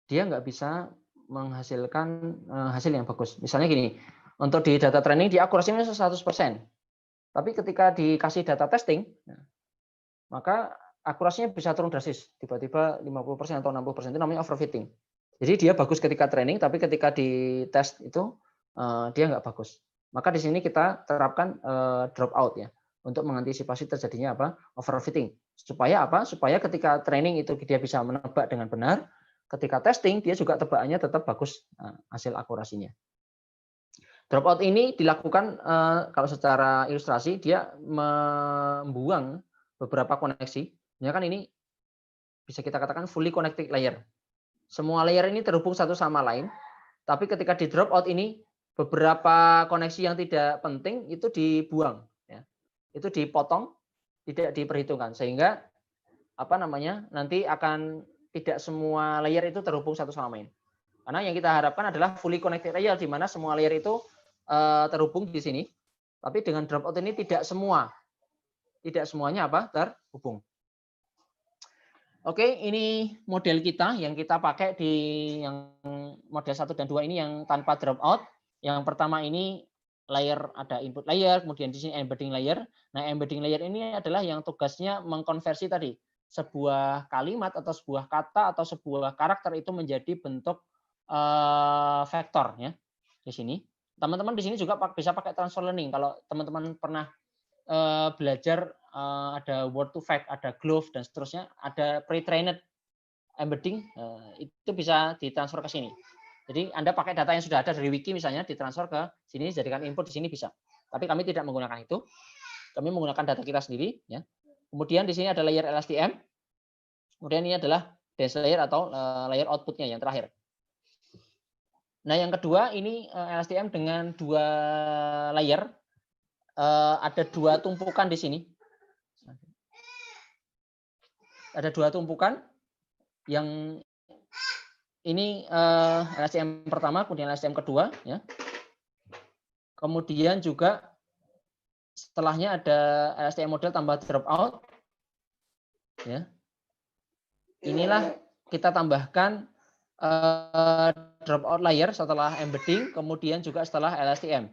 dia nggak bisa menghasilkan hasil yang bagus. Misalnya gini, untuk di data training dia akurasinya 100%. Tapi ketika dikasih data testing, maka akurasinya bisa turun drastis, tiba-tiba 50% atau 60%, itu namanya overfitting. Jadi dia bagus ketika training, tapi ketika di tes itu dia nggak bagus. Maka di sini kita terapkan dropout ya, untuk mengantisipasi terjadinya overfitting. Supaya apa? Supaya ketika training itu dia bisa menebak dengan benar, ketika testing dia juga tebakannya tetap bagus hasil akurasinya. Dropout ini dilakukan kalau secara ilustrasi dia membuang beberapa koneksi. Ya kan ini bisa kita katakan fully connected layer. Semua layer ini terhubung satu sama lain, tapi ketika di dropout ini beberapa koneksi yang tidak penting itu dibuang, ya. Itu dipotong, tidak diperhitungkan, sehingga nanti akan tidak semua layer itu terhubung satu sama lain. Karena yang kita harapkan adalah fully connected layer, di mana semua layer itu terhubung di sini, tapi dengan dropout ini tidak semuanya terhubung. Oke, ini model kita yang kita pakai di yang model 1 dan 2 ini yang tanpa dropout. Yang pertama ini layer, ada input layer, kemudian di sini embedding layer. Nah, embedding layer ini adalah yang tugasnya mengkonversi tadi sebuah kalimat atau sebuah kata atau sebuah karakter itu menjadi bentuk vektor ya. Di sini. Teman-teman di sini juga bisa pakai transfer learning. Kalau teman-teman pernah belajar ada word to fact, ada glove dan seterusnya, ada pre-trained embedding, itu bisa ditransfer ke sini. Jadi Anda pakai data yang sudah ada dari wiki misalnya, ditransfer ke sini, jadikan input di sini bisa. Tapi kami tidak menggunakan itu. Kami menggunakan data kita sendiri. Ya. Kemudian di sini ada layer LSTM. Kemudian ini adalah dense layer atau layer outputnya yang terakhir. Nah yang kedua ini LSTM dengan 2 layer. Ada 2 tumpukan di sini. Ada 2 tumpukan yang ini LSTM pertama, kemudian LSTM kedua, ya. Kemudian juga setelahnya ada LSTM model tambah dropout, ya. Inilah kita tambahkan dropout layer setelah embedding, kemudian juga setelah LSTM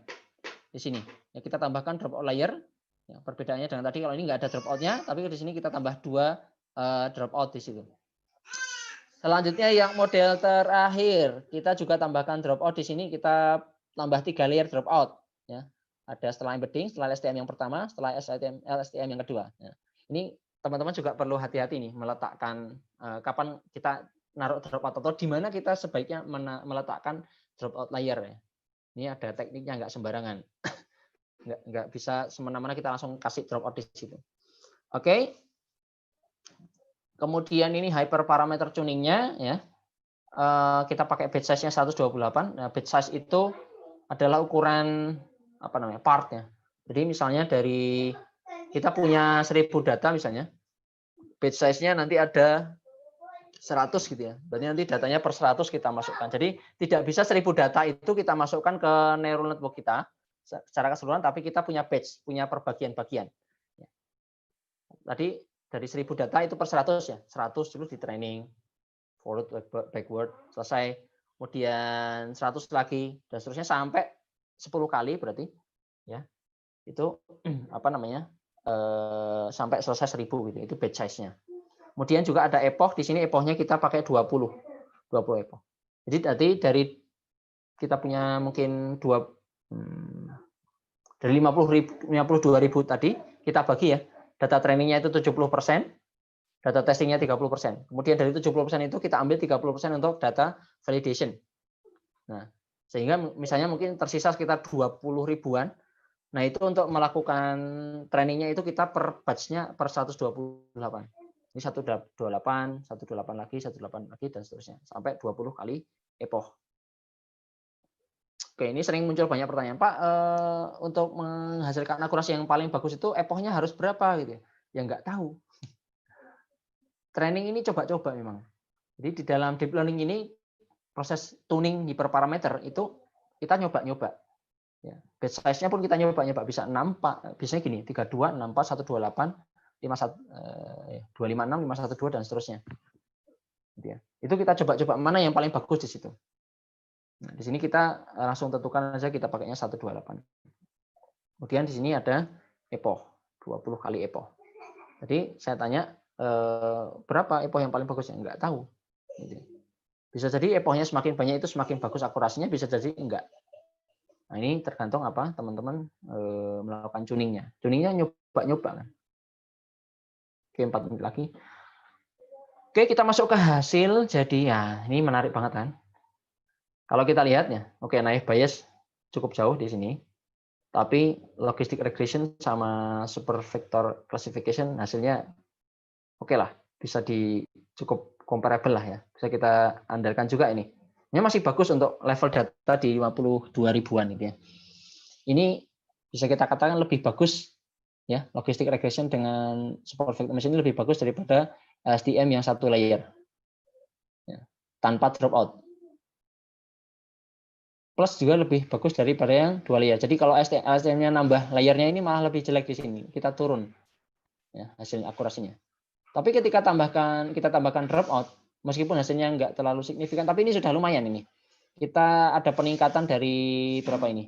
di sini. Ya, kita tambahkan dropout layer. Ya, perbedaannya dengan tadi kalau ini nggak ada dropoutnya, tapi di sini kita tambah 2 dropout di situ. Selanjutnya yang model terakhir, kita juga tambahkan dropout di sini, kita tambah 3 layer dropout. Ya. Ada setelah embedding, setelah LSTM yang pertama, setelah LSTM yang kedua. Ya. Ini teman-teman juga perlu hati-hati nih meletakkan kapan kita naruh dropout atau di mana kita sebaiknya meletakkan dropout layer. Ya. Ini ada tekniknya, nggak sembarangan. Nggak bisa semena-mena kita langsung kasih dropout di situ. Oke. Kemudian ini hyperparameter tuningnya, ya. Kita pakai batch size-nya 128. Nah, batch size itu adalah ukuran partnya. Jadi misalnya dari kita punya 1000 data misalnya, batch size-nya nanti ada 100 gitu ya. Berarti nanti datanya per 100 kita masukkan. Jadi tidak bisa 1000 data itu kita masukkan ke neural network kita secara keseluruhan, tapi kita punya batch, punya perbagian-bagian. Tadi dari 1000 data itu per 100 ya. 100 dulu di training, forward, backward, selesai. Kemudian 100 lagi, dan seterusnya sampai 10 kali berarti. Ya. Itu sampai selesai 1000 gitu. Itu batch size-nya. Kemudian juga ada epoch, di sini epochnya kita pakai 20 epoch. Jadi tadi dari kita punya mungkin Dari 52.000 tadi kita bagi ya, data trainingnya itu 70%, data testingnya 30%. Kemudian dari 70% itu kita ambil 30% untuk data validation. Nah, sehingga misalnya mungkin tersisa sekitar 20 ribuan. Nah, itu untuk melakukan trainingnya itu kita per batch-nya per 128. Ini 128, 128 lagi, 128 lagi, dan seterusnya. Sampai 20 kali epoch. Oke, ini sering muncul banyak pertanyaan, Pak, untuk menghasilkan akurasi yang paling bagus itu epochnya harus berapa gitu ya? Ya nggak tahu. Training ini coba-coba memang. Jadi di dalam deep learning ini proses tuning hiperparameter itu kita nyoba-nyoba. Ya, batch size-nya pun kita nyoba-nyoba bisa 6, Pak. Biasanya gini, 32, 64, 128, 256, 512 dan seterusnya. Gitu ya. Itu kita coba-coba mana yang paling bagus di situ. Nah, di sini kita langsung tentukan saja kita pakainya 128. Kemudian di sini ada epoch, 20 kali epoch. Jadi saya tanya berapa epoch yang paling bagus? Ya enggak tahu. Gitu. Bisa jadi epochnya semakin banyak itu semakin bagus akurasinya, bisa jadi enggak. Nah, ini tergantung apa teman-teman melakukan tuningnya. Tuningnya nyoba-nyoba kan. Oke, 4 menit lagi. Oke, kita masuk ke hasil. Jadi ya ini menarik banget kan. Kalau kita lihat ya, oke, naive Bayes cukup jauh di sini. Tapi logistic regression sama super vector classification hasilnya oke lah, bisa cukup comparable lah ya. Bisa kita andalkan juga ini. Ini masih bagus untuk level data di 52 ribuan gitu ya. Ini bisa kita katakan lebih bagus ya, logistic regression dengan super vector machine ini lebih bagus daripada LSTM yang satu layer. Ya, tanpa dropout. Plus juga lebih bagus daripada yang 2 layer. Jadi kalau LSTM-nya nambah layernya ini malah lebih jelek di sini. Kita turun ya hasil akurasinya. Tapi ketika kita tambahkan dropout, meskipun hasilnya nggak terlalu signifikan, tapi ini sudah lumayan ini. Kita ada peningkatan dari berapa ini?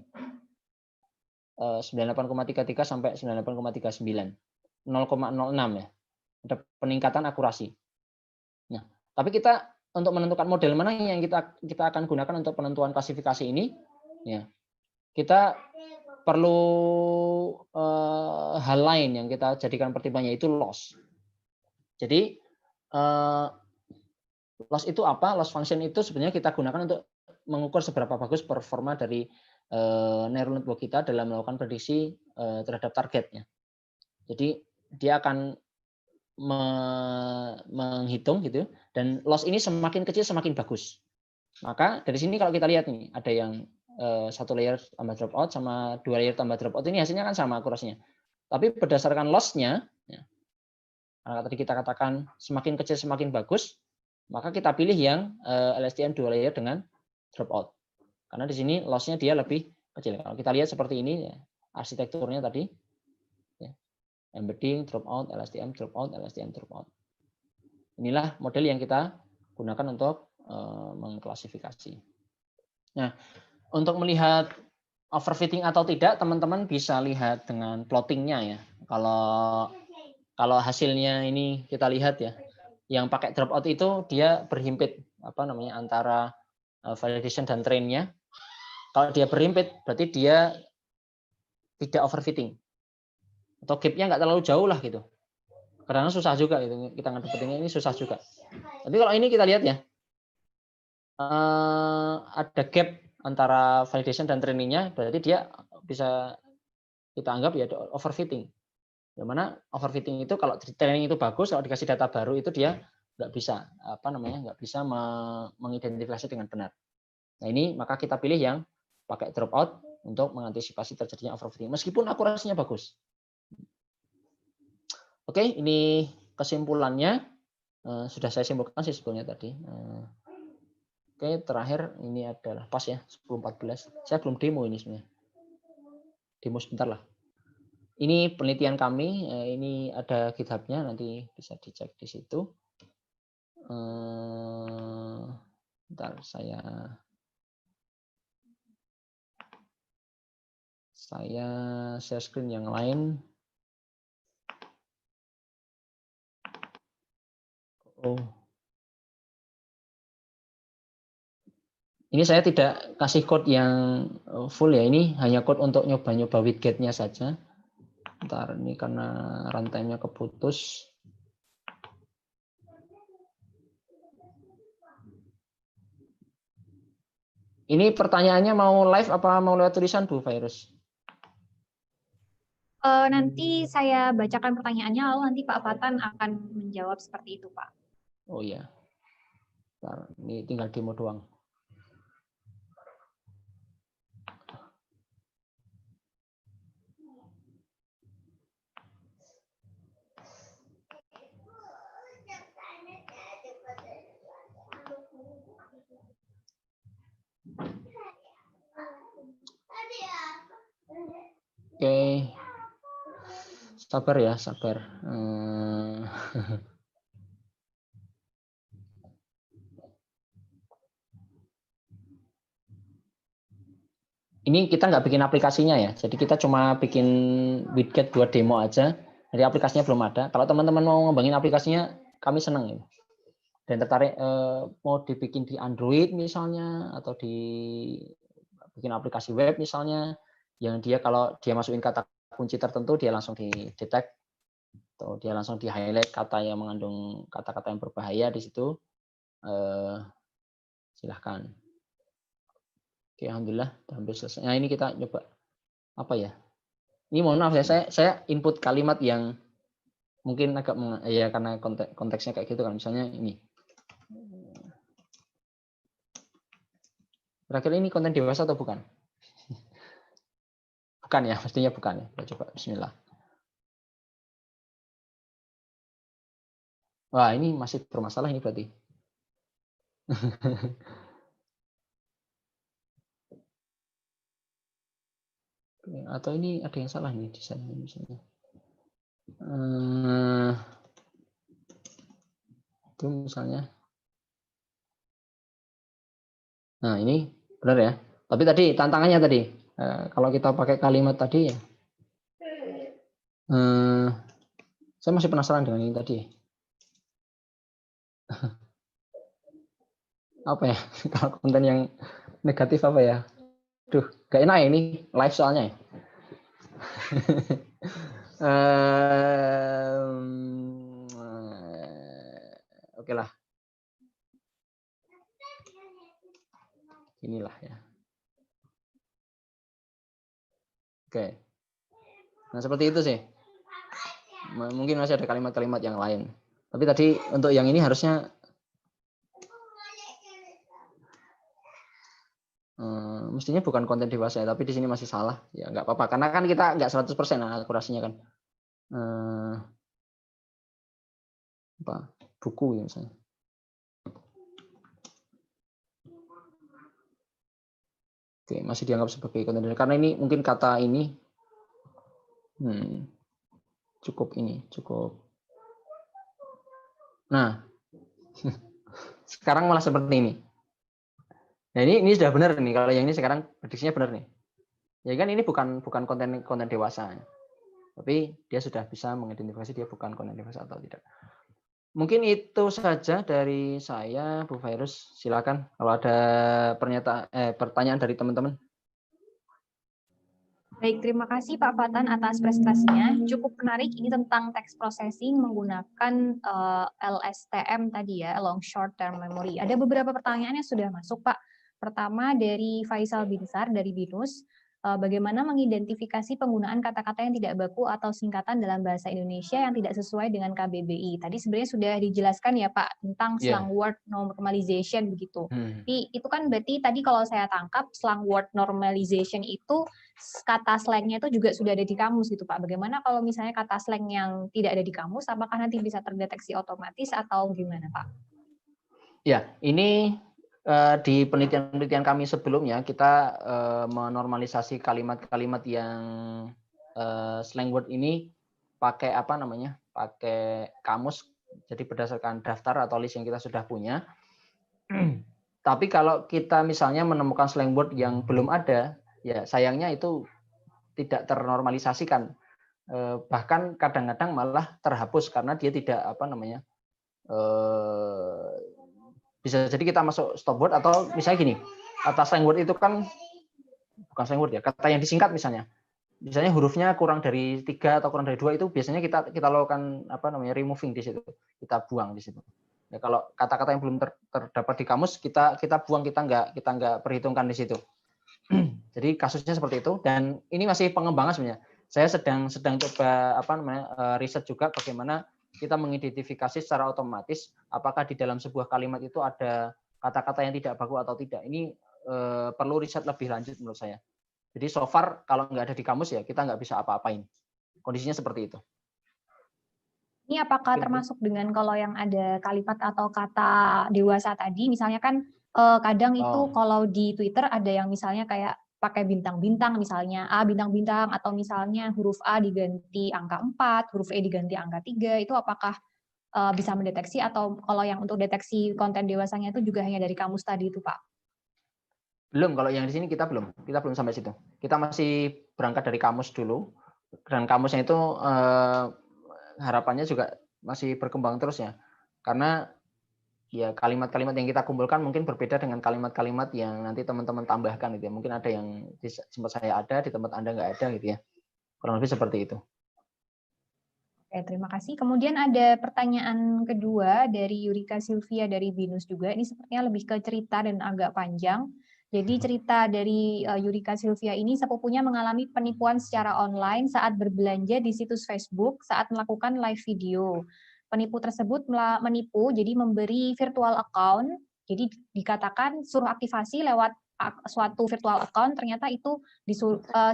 98,33 sampai 98,39. 0,06 ya. Ada peningkatan akurasi. Nah, tapi kita untuk menentukan model mana yang kita akan gunakan untuk penentuan klasifikasi ini, ya, kita perlu hal lain yang kita jadikan pertimbangannya, yaitu loss. Jadi loss itu apa? Loss function itu sebenarnya kita gunakan untuk mengukur seberapa bagus performa dari neural network kita dalam melakukan prediksi terhadap targetnya. Jadi dia akan menghitung gitu, dan loss ini semakin kecil semakin bagus. Maka dari sini kalau kita lihat nih, ada yang satu layer tambah dropout sama 2 layer tambah dropout, ini hasilnya kan sama akurasinya. Tapi berdasarkan loss-nya, ya, karena tadi kita katakan semakin kecil semakin bagus, maka kita pilih yang LSTM 2 layer dengan dropout. Karena di sini loss-nya dia lebih kecil. Kalau kita lihat seperti ini, ya, arsitekturnya tadi, embedding, dropout, LSTM, dropout, LSTM, dropout. Inilah model yang kita gunakan untuk mengklasifikasi. Nah, untuk melihat overfitting atau tidak, teman-teman bisa lihat dengan plottingnya ya. Kalau hasilnya ini kita lihat ya, yang pakai dropout itu dia berhimpit antara validation dan trainnya. Kalau dia berhimpit, berarti dia tidak overfitting. Atau gap-nya nggak terlalu jauh lah gitu. Karena susah juga gitu, kita ngedapetinnya ini susah juga. Tapi kalau ini kita lihat ya, ada gap antara validation dan trainingnya, berarti dia bisa kita anggap ya overfitting. Yang mana overfitting itu kalau training itu bagus, kalau dikasih data baru itu dia nggak bisa nggak bisa mengidentifikasi dengan benar. Nah ini maka kita pilih yang pakai dropout untuk mengantisipasi terjadinya overfitting, meskipun akurasinya bagus. Oke, ini kesimpulannya sudah saya simpulkan sih sebetulnya tadi. Oke, terakhir ini adalah pas ya 10.14. Saya belum demo ini sebenarnya. Demo sebentar lah. Ini penelitian kami, ini ada GitHub-nya, nanti bisa dicek di situ. Bentar, saya share screen yang lain. Oh. Ini saya tidak kasih code yang full ya, ini hanya code untuk nyoba-nyoba widgetnya saja. Ntar ini karena rantainya keputus. Ini pertanyaannya mau live apa mau lewat tulisan Bu Virus? Nanti saya bacakan pertanyaannya, lalu nanti Pak Fatan akan menjawab seperti itu, Pak. Oh iya. Ntar, ini tinggal demo doang. Oke, sabar ya, sabar. Ini kita nggak bikin aplikasinya ya, jadi kita cuma bikin widget buat demo aja. Jadi aplikasinya belum ada. Kalau teman-teman mau ngembangin aplikasinya, kami senang ya. Dan tertarik mau dibikin di Android misalnya, atau bikin aplikasi web misalnya, yang dia kalau dia masukin kata kunci tertentu dia langsung di-detect atau dia langsung di-highlight kata yang mengandung kata-kata yang berbahaya di situ, silahkan. Oke, alhamdulillah hampir selesai. Nah, ini kita coba apa ya? Ini mohon maaf ya, saya input kalimat yang mungkin agak ya karena konteksnya kayak gitu kan. Misalnya ini. Kira-kira ini konten dewasa atau bukan? Bukan ya, mestinya bukan ya. Kita coba bismillah. Wah, ini masih bermasalah ini berarti. Atau ini ada yang salah nih desainnya misalnya. Itu misalnya. Nah, ini benar ya. Tapi tadi tantangannya tadi, kalau kita pakai kalimat tadi ya, saya masih penasaran dengan ini tadi. Apa ya? Kalau konten yang negatif apa ya? Duh, gak enak ya ini live soalnya ya. Oke lah. Inilah ya. Oke. Nah, seperti itu sih. Mungkin masih ada kalimat-kalimat yang lain. Tapi tadi untuk yang ini harusnya mestinya bukan konten dewasa ya, tapi di sini masih salah. Ya nggak apa-apa, karena kan kita nggak 100% akurasinya kan. Apa? Buku ya misalnya. Oke, masih dianggap sebagai konten dewasa. Karena ini mungkin kata ini cukup ini, cukup. Nah, sekarang malah seperti ini. Nah, ini sudah benar nih, kalau yang ini sekarang prediksinya benar nih. Ya kan ini bukan konten dewasa. Tapi dia sudah bisa mengidentifikasi dia bukan konten dewasa atau tidak. Mungkin itu saja dari saya, Bu Virus. Silakan kalau ada pertanyaan dari teman-teman. Baik, terima kasih Pak Fatan atas presentasinya. Cukup menarik ini tentang text processing menggunakan LSTM tadi ya, long short term memory. Ada beberapa pertanyaan yang sudah masuk, Pak. Pertama dari Faisal Binsar dari BINUS. Bagaimana mengidentifikasi penggunaan kata-kata yang tidak baku atau singkatan dalam bahasa Indonesia yang tidak sesuai dengan KBBI. Tadi sebenarnya sudah dijelaskan ya Pak tentang slang word normalization begitu. Tapi itu kan berarti tadi kalau saya tangkap slang word normalization itu kata slangnya itu juga sudah ada di kamus gitu Pak. Bagaimana kalau misalnya kata slang yang tidak ada di kamus, apakah nanti bisa terdeteksi otomatis atau gimana Pak? Ya, ini di penelitian-penelitian kami sebelumnya kita menormalisasi kalimat-kalimat yang slang word ini pakai apa namanya? Pakai kamus. Jadi berdasarkan daftar atau list yang kita sudah punya. Tapi kalau kita misalnya menemukan slang word yang belum ada, ya sayangnya itu tidak ternormalisasikan. Bahkan kadang-kadang malah terhapus karena dia tidak apa namanya? Bisa jadi kita masuk stop word atau misalnya gini, kata slang word itu kan bukan slang word ya, kata yang disingkat misalnya hurufnya kurang dari 3 atau kurang dari 2 itu biasanya kita lakukan removing di situ, kita buang di situ. Ya, kalau kata-kata yang belum terdapat di kamus kita buang, kita nggak perhitungkan di situ. Jadi kasusnya seperti itu, dan ini masih pengembangan sebenarnya. Saya sedang coba riset juga bagaimana kita mengidentifikasi secara otomatis apakah di dalam sebuah kalimat itu ada kata-kata yang tidak baku atau tidak. Ini perlu riset lebih lanjut menurut saya. Jadi so far kalau nggak ada di kamus ya kita nggak bisa apa-apain. Kondisinya seperti itu. Ini apakah termasuk dengan kalau yang ada kalimat atau kata dewasa tadi, misalnya kan kadang itu kalau di Twitter ada yang misalnya kayak pakai bintang-bintang, misalnya A bintang-bintang, atau misalnya huruf A diganti angka 4, huruf E diganti angka 3, itu apakah bisa mendeteksi, atau kalau yang untuk deteksi konten dewasanya itu juga hanya dari kamus tadi itu, Pak? Belum, kalau yang di sini kita belum sampai situ. Kita masih berangkat dari kamus dulu, dan kamusnya itu harapannya juga masih berkembang terus ya, karena ya kalimat-kalimat yang kita kumpulkan mungkin berbeda dengan kalimat-kalimat yang nanti teman-teman tambahkan gitu ya. Mungkin ada yang di tempat saya ada, di tempat Anda nggak ada gitu ya. Kurang lebih seperti itu. Oke, terima kasih. Kemudian ada pertanyaan kedua dari Yurika Silvia dari BINUS juga. Ini sepertinya lebih ke cerita dan agak panjang. Jadi cerita dari Yurika Silvia ini, sepupunya mengalami penipuan secara online saat berbelanja di situs Facebook saat melakukan live video. Penipu tersebut menipu, jadi memberi virtual account. Jadi dikatakan suruh aktivasi lewat suatu virtual account, ternyata itu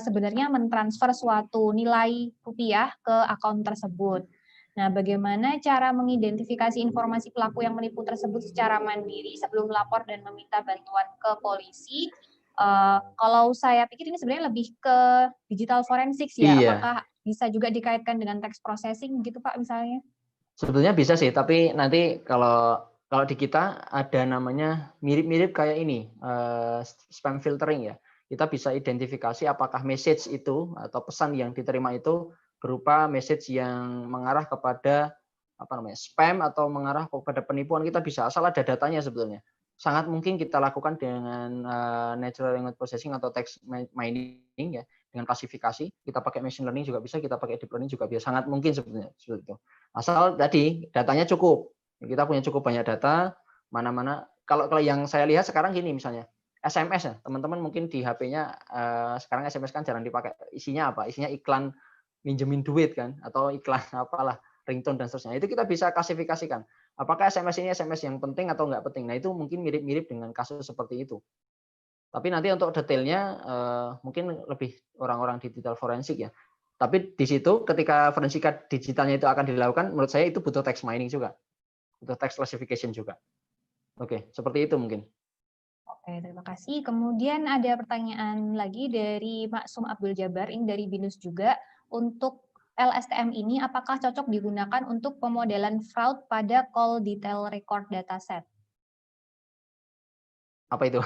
sebenarnya mentransfer suatu nilai rupiah ke akun tersebut. Nah, bagaimana cara mengidentifikasi informasi pelaku yang menipu tersebut secara mandiri sebelum melapor dan meminta bantuan ke polisi? Kalau saya pikir ini sebenarnya lebih ke digital forensik ya. Iya. Apakah bisa juga dikaitkan dengan text processing gitu, Pak, misalnya? Sebetulnya bisa sih, tapi nanti kalau di kita ada namanya mirip-mirip kayak ini, spam filtering ya. Kita bisa identifikasi apakah message itu atau pesan yang diterima itu berupa message yang mengarah kepada spam atau mengarah kepada penipuan. Kita bisa, asal ada datanya sebetulnya. Sangat mungkin kita lakukan dengan natural language processing atau text mining ya, dengan klasifikasi. Kita pakai machine learning juga bisa, kita pakai deep learning juga bisa. Sangat mungkin sebetulnya seperti itu. Asal tadi datanya cukup, kita punya cukup banyak data, mana-mana. Kalau yang saya lihat sekarang gini misalnya, SMS ya, teman-teman mungkin di HP-nya sekarang SMS kan jarang dipakai. Isinya apa? Isinya iklan minjemin duit kan, atau iklan apalah, ringtone dan seterusnya. Itu kita bisa klasifikasikan. Apakah SMS ini SMS yang penting atau nggak penting? Nah itu mungkin mirip-mirip dengan kasus seperti itu. Tapi nanti untuk detailnya mungkin lebih orang-orang digital forensik ya. Tapi di situ ketika forensika digitalnya itu akan dilakukan, menurut saya itu butuh text mining juga, butuh text classification juga. Oke, seperti itu mungkin. Oke, terima kasih. Kemudian ada pertanyaan lagi dari Maksum Abdul Jabar, ini dari BINUS juga. Untuk LSTM ini apakah cocok digunakan untuk pemodelan fraud pada call detail record dataset? Apa itu?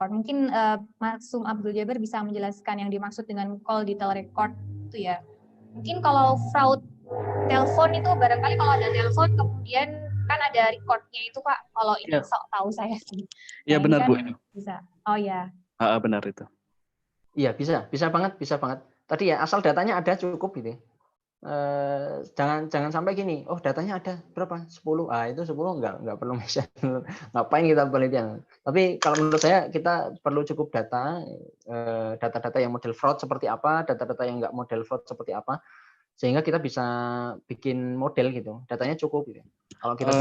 Mungkin Maksum Abdul Jabar bisa menjelaskan yang dimaksud dengan call detail record itu ya. Mungkin kalau fraud telepon itu barangkali kalau ada telepon kemudian kan ada recordnya itu Pak. Kalau ini sok tahu saya sih. Iya benar kan Bu. Bisa. Oh ya. Benar itu. Iya bisa banget. Tadi ya asal datanya ada cukup gitu. Jangan sampai gini, oh datanya ada berapa? 10. Itu 10 nggak perlu mention. Ngapain kita penelitian? Tapi kalau menurut saya kita perlu cukup data-data yang model fraud seperti apa, data-data yang nggak model fraud seperti apa, sehingga kita bisa bikin model gitu. Datanya cukup gitu. Kalau kita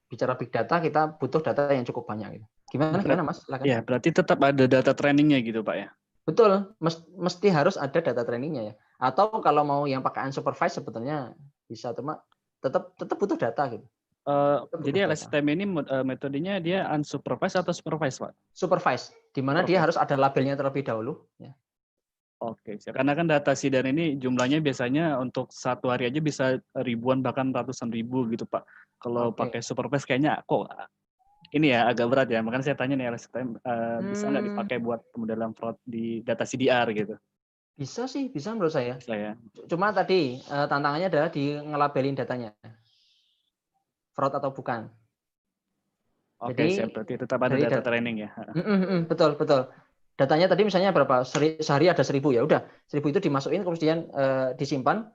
bicara big data, kita butuh data yang cukup banyak gitu. Gimana Mas? Silakan. Ya, berarti tetap ada data trainingnya gitu Pak ya? Betul, mesti harus ada data trainingnya ya. Atau kalau mau yang pakai unsupervised sebetulnya bisa, cuma tetap butuh data gitu. Jadi LSTM ini metodenya dia unsupervised atau supervised Pak? Supervised, di mana dia harus ada labelnya terlebih dahulu. Ya. Oke, karena kan data sidang ini jumlahnya biasanya untuk satu hari aja bisa ribuan bahkan ratusan ribu gitu Pak. Kalau pakai supervised kayaknya kok ini ya agak berat ya, makanya saya tanya nih LSTM bisa nggak dipakai buat pemodelan fraud di data CDR gitu? Bisa sih, bisa menurut saya. Bisa ya. Cuma tadi tantangannya adalah di ngelabelin datanya, fraud atau bukan. Oke, Jadi siap. Berarti tetap ada dari data training ya. betul betul. Datanya tadi misalnya berapa? Sehari ada 1.000 ya udah 1.000 itu dimasukin kemudian disimpan.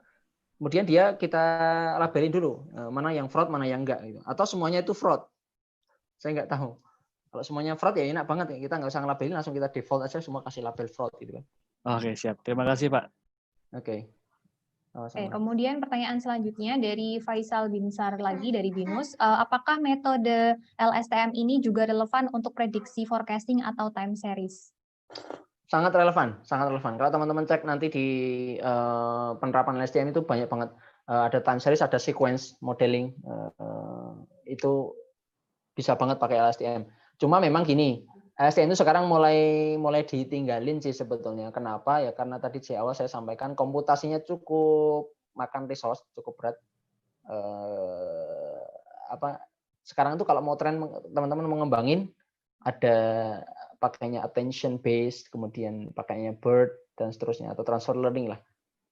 Kemudian kita labelin dulu mana yang fraud, mana yang enggak gitu. Atau semuanya itu fraud. Saya nggak tahu. Kalau semuanya fraud ya enak banget ya. Kita nggak usah ngelabelin, langsung kita default aja semua kasih label fraud gitu kan. Oke, siap. Terima kasih, Pak. Oke. Oke, kemudian pertanyaan selanjutnya dari Faisal Binsar lagi dari BINUS. Apakah metode LSTM ini juga relevan untuk prediksi forecasting atau time series? Sangat relevan, sangat relevan. Kalau teman-teman cek nanti di penerapan LSTM itu banyak banget. Ada time series, ada sequence modeling. Itu bisa banget pakai LSTM. Cuma memang gini, LSTM itu sekarang mulai ditinggalin sih sebetulnya. Kenapa? Ya karena tadi di awal saya sampaikan komputasinya cukup makan resource, cukup berat. Sekarang itu kalau mau tren teman-teman mengembangin ada pakainya attention based, kemudian pakainya BERT dan seterusnya atau transfer learning lah,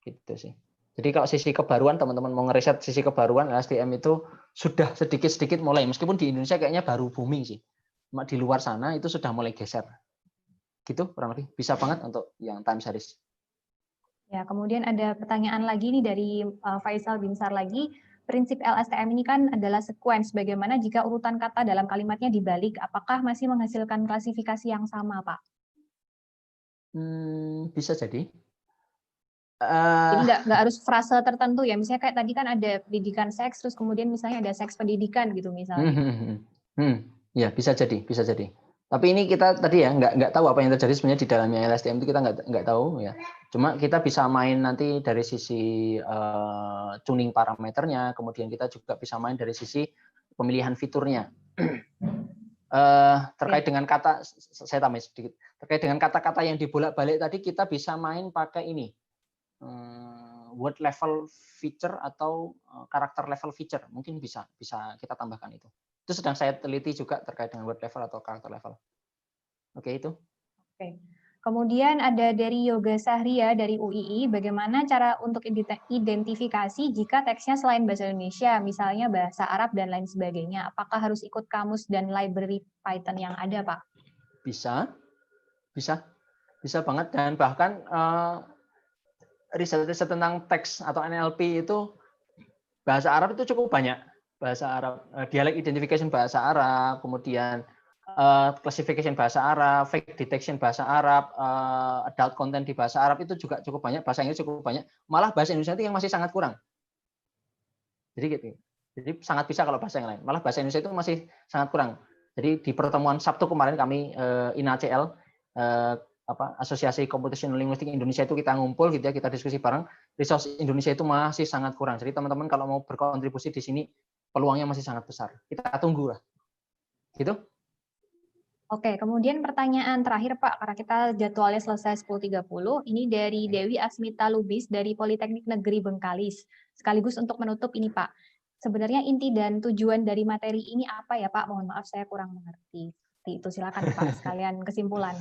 gitu sih. Jadi kalau sisi kebaruan teman-teman mau ngeriset sisi kebaruan LSTM itu sudah sedikit-sedikit mulai, meskipun di Indonesia kayaknya baru booming sih. Cuma di luar sana itu sudah mulai geser. Gitu kurang lebih. Bisa banget untuk yang time series. Ya, kemudian ada pertanyaan lagi nih dari Faisal Binsar lagi. Prinsip LSTM ini kan adalah sequence. Bagaimana jika urutan kata dalam kalimatnya dibalik? Apakah masih menghasilkan klasifikasi yang sama, Pak? Bisa jadi. Jadi nggak harus frase tertentu ya. Misalnya kayak tadi kan ada pendidikan seks, terus kemudian misalnya ada seks pendidikan gitu misalnya. Ya bisa jadi, bisa jadi. Tapi ini kita tadi ya nggak tahu apa yang terjadi sebenarnya di dalamnya LSTM itu kita nggak tahu ya. Cuma kita bisa main nanti dari sisi tuning parameternya, kemudian kita juga bisa main dari sisi pemilihan fiturnya. Terkait dengan kata, saya tambahin sedikit. Terkait dengan kata-kata yang dibolak-balik tadi kita bisa main pakai ini. Word level feature atau karakter level feature mungkin bisa kita tambahkan itu sedang saya teliti juga terkait dengan word level atau karakter level. Oke, itu. Oke. Kemudian ada dari Yoga Sahria dari UII, bagaimana cara untuk identifikasi jika teksnya selain bahasa Indonesia, misalnya bahasa Arab dan lain sebagainya, apakah harus ikut kamus dan library Python yang ada, Pak? Bisa banget, dan bahkan riset-riset tentang teks atau NLP itu bahasa Arab itu cukup banyak. Bahasa Arab, dialect identification bahasa Arab, kemudian classification bahasa Arab, fake detection bahasa Arab, adult content di bahasa Arab itu juga cukup banyak, bahasa Inggris cukup banyak. Malah bahasa Indonesia itu yang masih sangat kurang. Jadi gitu. Jadi sangat bisa kalau bahasa yang lain. Malah bahasa Indonesia itu masih sangat kurang. Jadi di pertemuan Sabtu kemarin kami INACL Asosiasi Computational Linguistic Indonesia itu kita ngumpul gitu ya, kita diskusi bareng. Resource Indonesia itu masih sangat kurang. Jadi teman-teman kalau mau berkontribusi di sini peluangnya masih sangat besar. Kita tunggu lah. Gitu. Oke, kemudian pertanyaan terakhir Pak, karena kita jadwalnya selesai 10.30. Ini dari Dewi Asmita Lubis dari Politeknik Negeri Bengkalis. Sekaligus untuk menutup ini Pak. Sebenarnya inti dan tujuan dari materi ini apa ya Pak? Mohon maaf saya kurang mengerti. Itu silakan Pak, sekalian kesimpulan.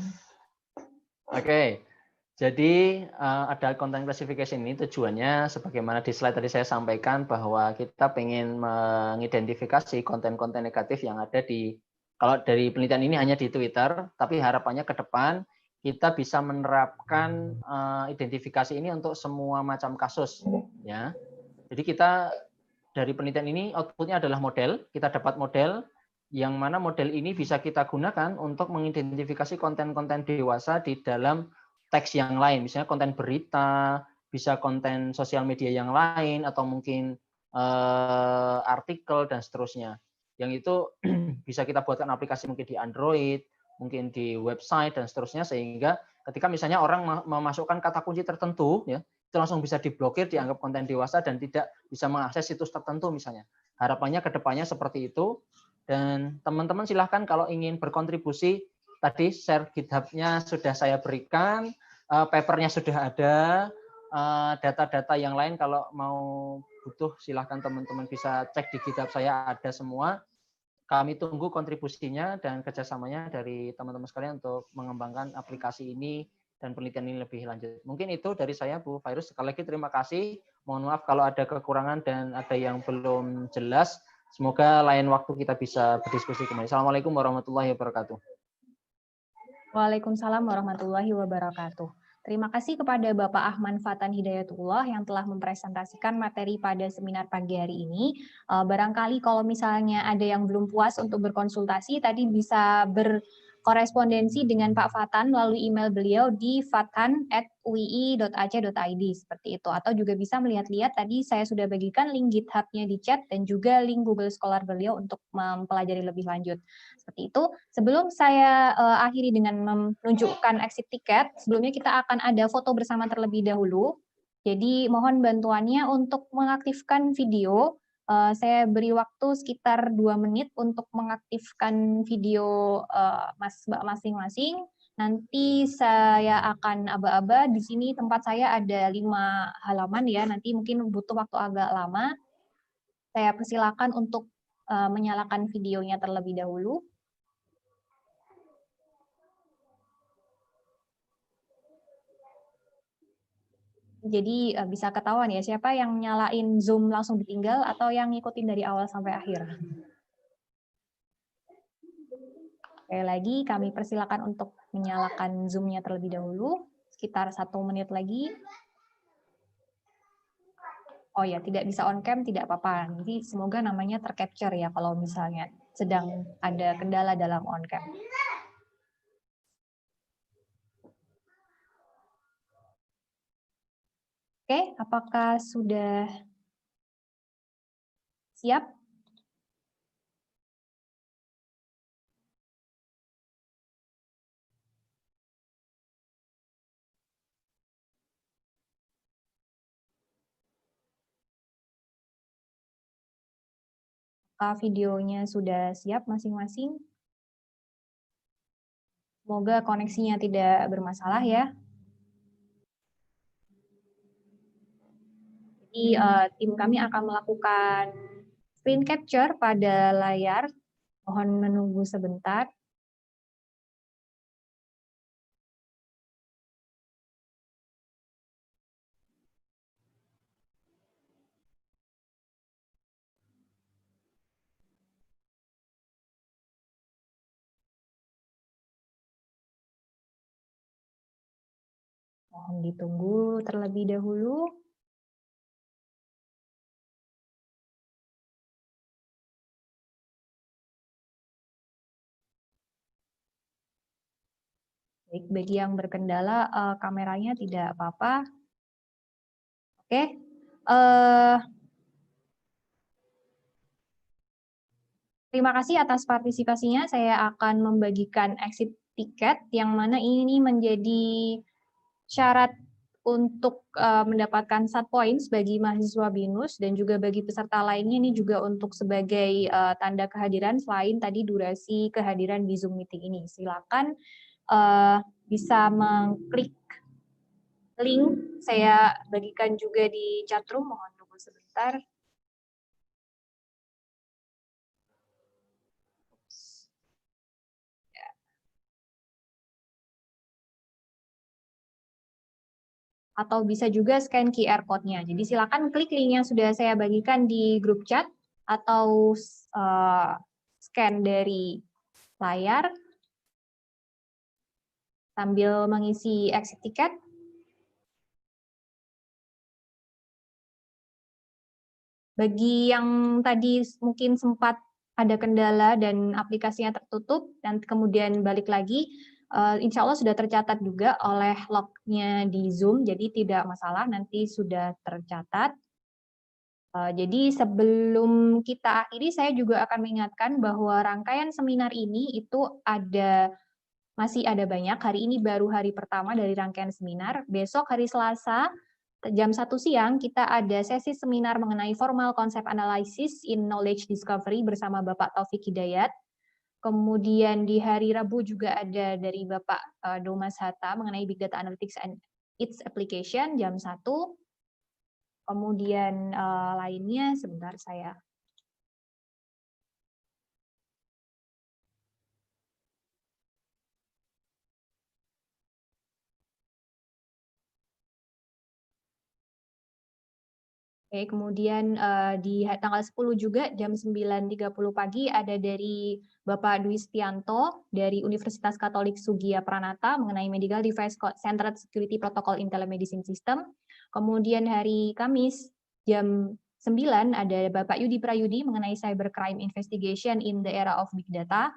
Oke, jadi ada content classification ini tujuannya sebagaimana di slide tadi saya sampaikan bahwa kita pengen mengidentifikasi konten-konten negatif yang ada di, kalau dari penelitian ini hanya di Twitter, tapi harapannya ke depan kita bisa menerapkan identifikasi ini untuk semua macam kasus, ya. Jadi kita dari penelitian ini outputnya adalah model, kita dapat model yang mana model ini bisa kita gunakan untuk mengidentifikasi konten-konten dewasa di dalam teks yang lain, misalnya konten berita, bisa konten sosial media yang lain, atau mungkin artikel dan seterusnya. Yang itu bisa kita buatkan aplikasi mungkin di Android, mungkin di website dan seterusnya, sehingga ketika misalnya orang memasukkan kata kunci tertentu, ya itu langsung bisa diblokir, dianggap konten dewasa dan tidak bisa mengakses situs tertentu misalnya. Harapannya ke depannya seperti itu. Dan teman-teman silahkan kalau ingin berkontribusi, tadi share GitHub-nya sudah saya berikan, papernya sudah ada, data-data yang lain kalau mau butuh silahkan teman-teman bisa cek di GitHub saya, ada semua. Kami tunggu kontribusinya dan kerjasamanya dari teman-teman sekalian untuk mengembangkan aplikasi ini dan penelitian ini lebih lanjut. Mungkin itu dari saya, Bu Virus. Sekali lagi terima kasih. Mohon maaf kalau ada kekurangan dan ada yang belum jelas. Semoga lain waktu kita bisa berdiskusi kembali. Assalamualaikum warahmatullahi wabarakatuh. Waalaikumsalam warahmatullahi wabarakatuh. Terima kasih kepada Bapak Ahmad Fatan Hidayatullah yang telah mempresentasikan materi pada seminar pagi hari ini. Barangkali kalau misalnya ada yang belum puas untuk berkonsultasi, tadi bisa berkorespondensi dengan Pak Fatan melalui email beliau di fatan@ui.ac.id seperti itu. Atau juga bisa melihat-lihat tadi saya sudah bagikan link GitHub-nya di chat dan juga link Google Scholar beliau untuk mempelajari lebih lanjut. Seperti itu. Sebelum saya akhiri dengan menunjukkan exit tiket, sebelumnya kita akan ada foto bersama terlebih dahulu. Jadi mohon bantuannya untuk mengaktifkan video. Saya beri waktu sekitar 2 menit untuk mengaktifkan video masing-masing. Nanti saya akan aba-aba. Di sini tempat saya ada 5 halaman ya. Nanti mungkin butuh waktu agak lama. Saya persilakan untuk menyalakan videonya terlebih dahulu. Jadi bisa ketahuan ya siapa yang nyalain Zoom langsung ditinggal atau yang ngikutin dari awal sampai akhir. Sekali lagi kami persilakan untuk menyalakan Zoom-nya terlebih dahulu, sekitar 1 menit lagi. Oh ya, tidak bisa on cam tidak apa-apa. Nanti semoga namanya tercapture ya kalau misalnya sedang ada kendala dalam on cam. Oke, apakah sudah siap? Apakah videonya sudah siap masing-masing? Semoga koneksinya tidak bermasalah ya. Jadi tim kami akan melakukan screen capture pada layar. Mohon menunggu sebentar. Mohon ditunggu terlebih dahulu. Baik, bagi yang berkendala kameranya tidak apa-apa. Oke. Terima kasih atas partisipasinya. Saya akan membagikan exit tiket yang mana ini menjadi syarat untuk mendapatkan sat points bagi mahasiswa BINUS dan juga bagi peserta lainnya ini juga untuk sebagai tanda kehadiran selain tadi durasi kehadiran di Zoom meeting ini. Silakan bisa mengklik link, saya bagikan juga di chatroom, mohon tunggu sebentar. Atau bisa juga scan QR code-nya. Jadi silakan klik link yang sudah saya bagikan di grup chat atau scan dari layar sambil mengisi exit tiket. Bagi yang tadi mungkin sempat ada kendala dan aplikasinya tertutup dan kemudian balik lagi, insya Allah sudah tercatat juga oleh log-nya di Zoom, jadi tidak masalah, nanti sudah tercatat. Jadi sebelum kita akhiri, saya juga akan mengingatkan bahwa rangkaian seminar ini itu masih ada banyak. Hari ini baru hari pertama dari rangkaian seminar. Besok hari Selasa, jam 1 siang, kita ada sesi seminar mengenai formal concept analysis in knowledge discovery bersama Bapak Taufik Hidayat. Kemudian di hari Rabu juga ada dari Bapak Domas Hatta mengenai Big Data Analytics and its application jam 1. Kemudian lainnya, sebentar saya. Oke, kemudian di tanggal 10 juga jam 9.30 pagi ada dari Bapak Dwi Setianto dari Universitas Katolik Sugia Pranata mengenai Medical Device Centered Security Protocol in Telemedicine System. Kemudian hari Kamis jam 9 ada Bapak Yudi Prayudi mengenai Cybercrime Investigation in the Era of Big Data.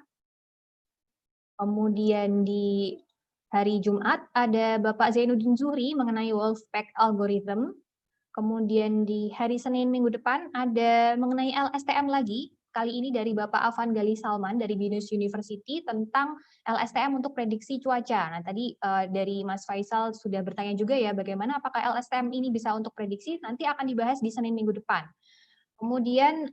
Kemudian di hari Jumat ada Bapak Zainuddin Zuhri mengenai Wolfpack Algorithm. Kemudian di hari Senin minggu depan ada mengenai LSTM lagi, kali ini dari Bapak Afan Gali Salman dari BINUS University tentang LSTM untuk prediksi cuaca. Nah tadi dari Mas Faisal sudah bertanya juga ya bagaimana apakah LSTM ini bisa untuk prediksi, nanti akan dibahas di Senin minggu depan. Kemudian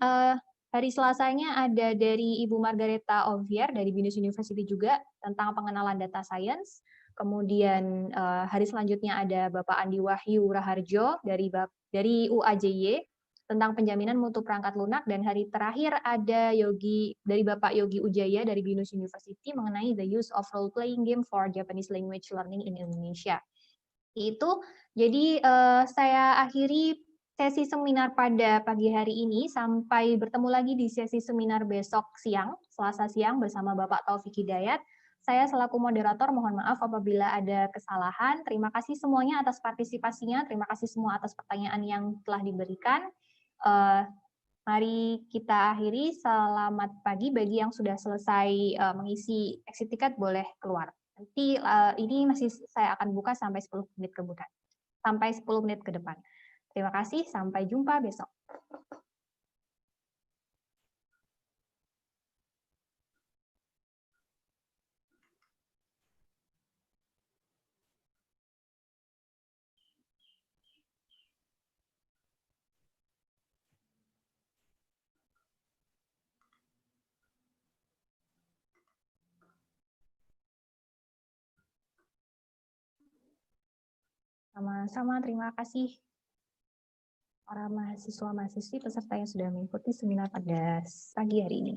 hari Selasanya ada dari Ibu Margareta Ovier dari BINUS University juga tentang pengenalan data science. Kemudian hari selanjutnya ada Bapak Andi Wahyu Raharjo dari UAJY tentang penjaminan mutu perangkat lunak, dan hari terakhir ada dari Bapak Yogi Ujaya dari BINUS University mengenai the use of role playing game for Japanese language learning in Indonesia. Itu jadi saya akhiri sesi seminar pada pagi hari ini, sampai bertemu lagi di sesi seminar besok siang, Selasa siang bersama Bapak Taufik Hidayat. Saya selaku moderator mohon maaf apabila ada kesalahan. Terima kasih semuanya atas partisipasinya, terima kasih semua atas pertanyaan yang telah diberikan. Mari kita akhiri. Selamat pagi bagi yang sudah selesai mengisi exit ticket, boleh keluar. Nanti ini masih saya akan buka sampai 10 menit kemudian. Sampai 10 menit ke depan. Terima kasih, sampai jumpa besok. Sama-sama, terima kasih para mahasiswa-mahasiswi peserta yang sudah mengikuti seminar pada pagi hari ini.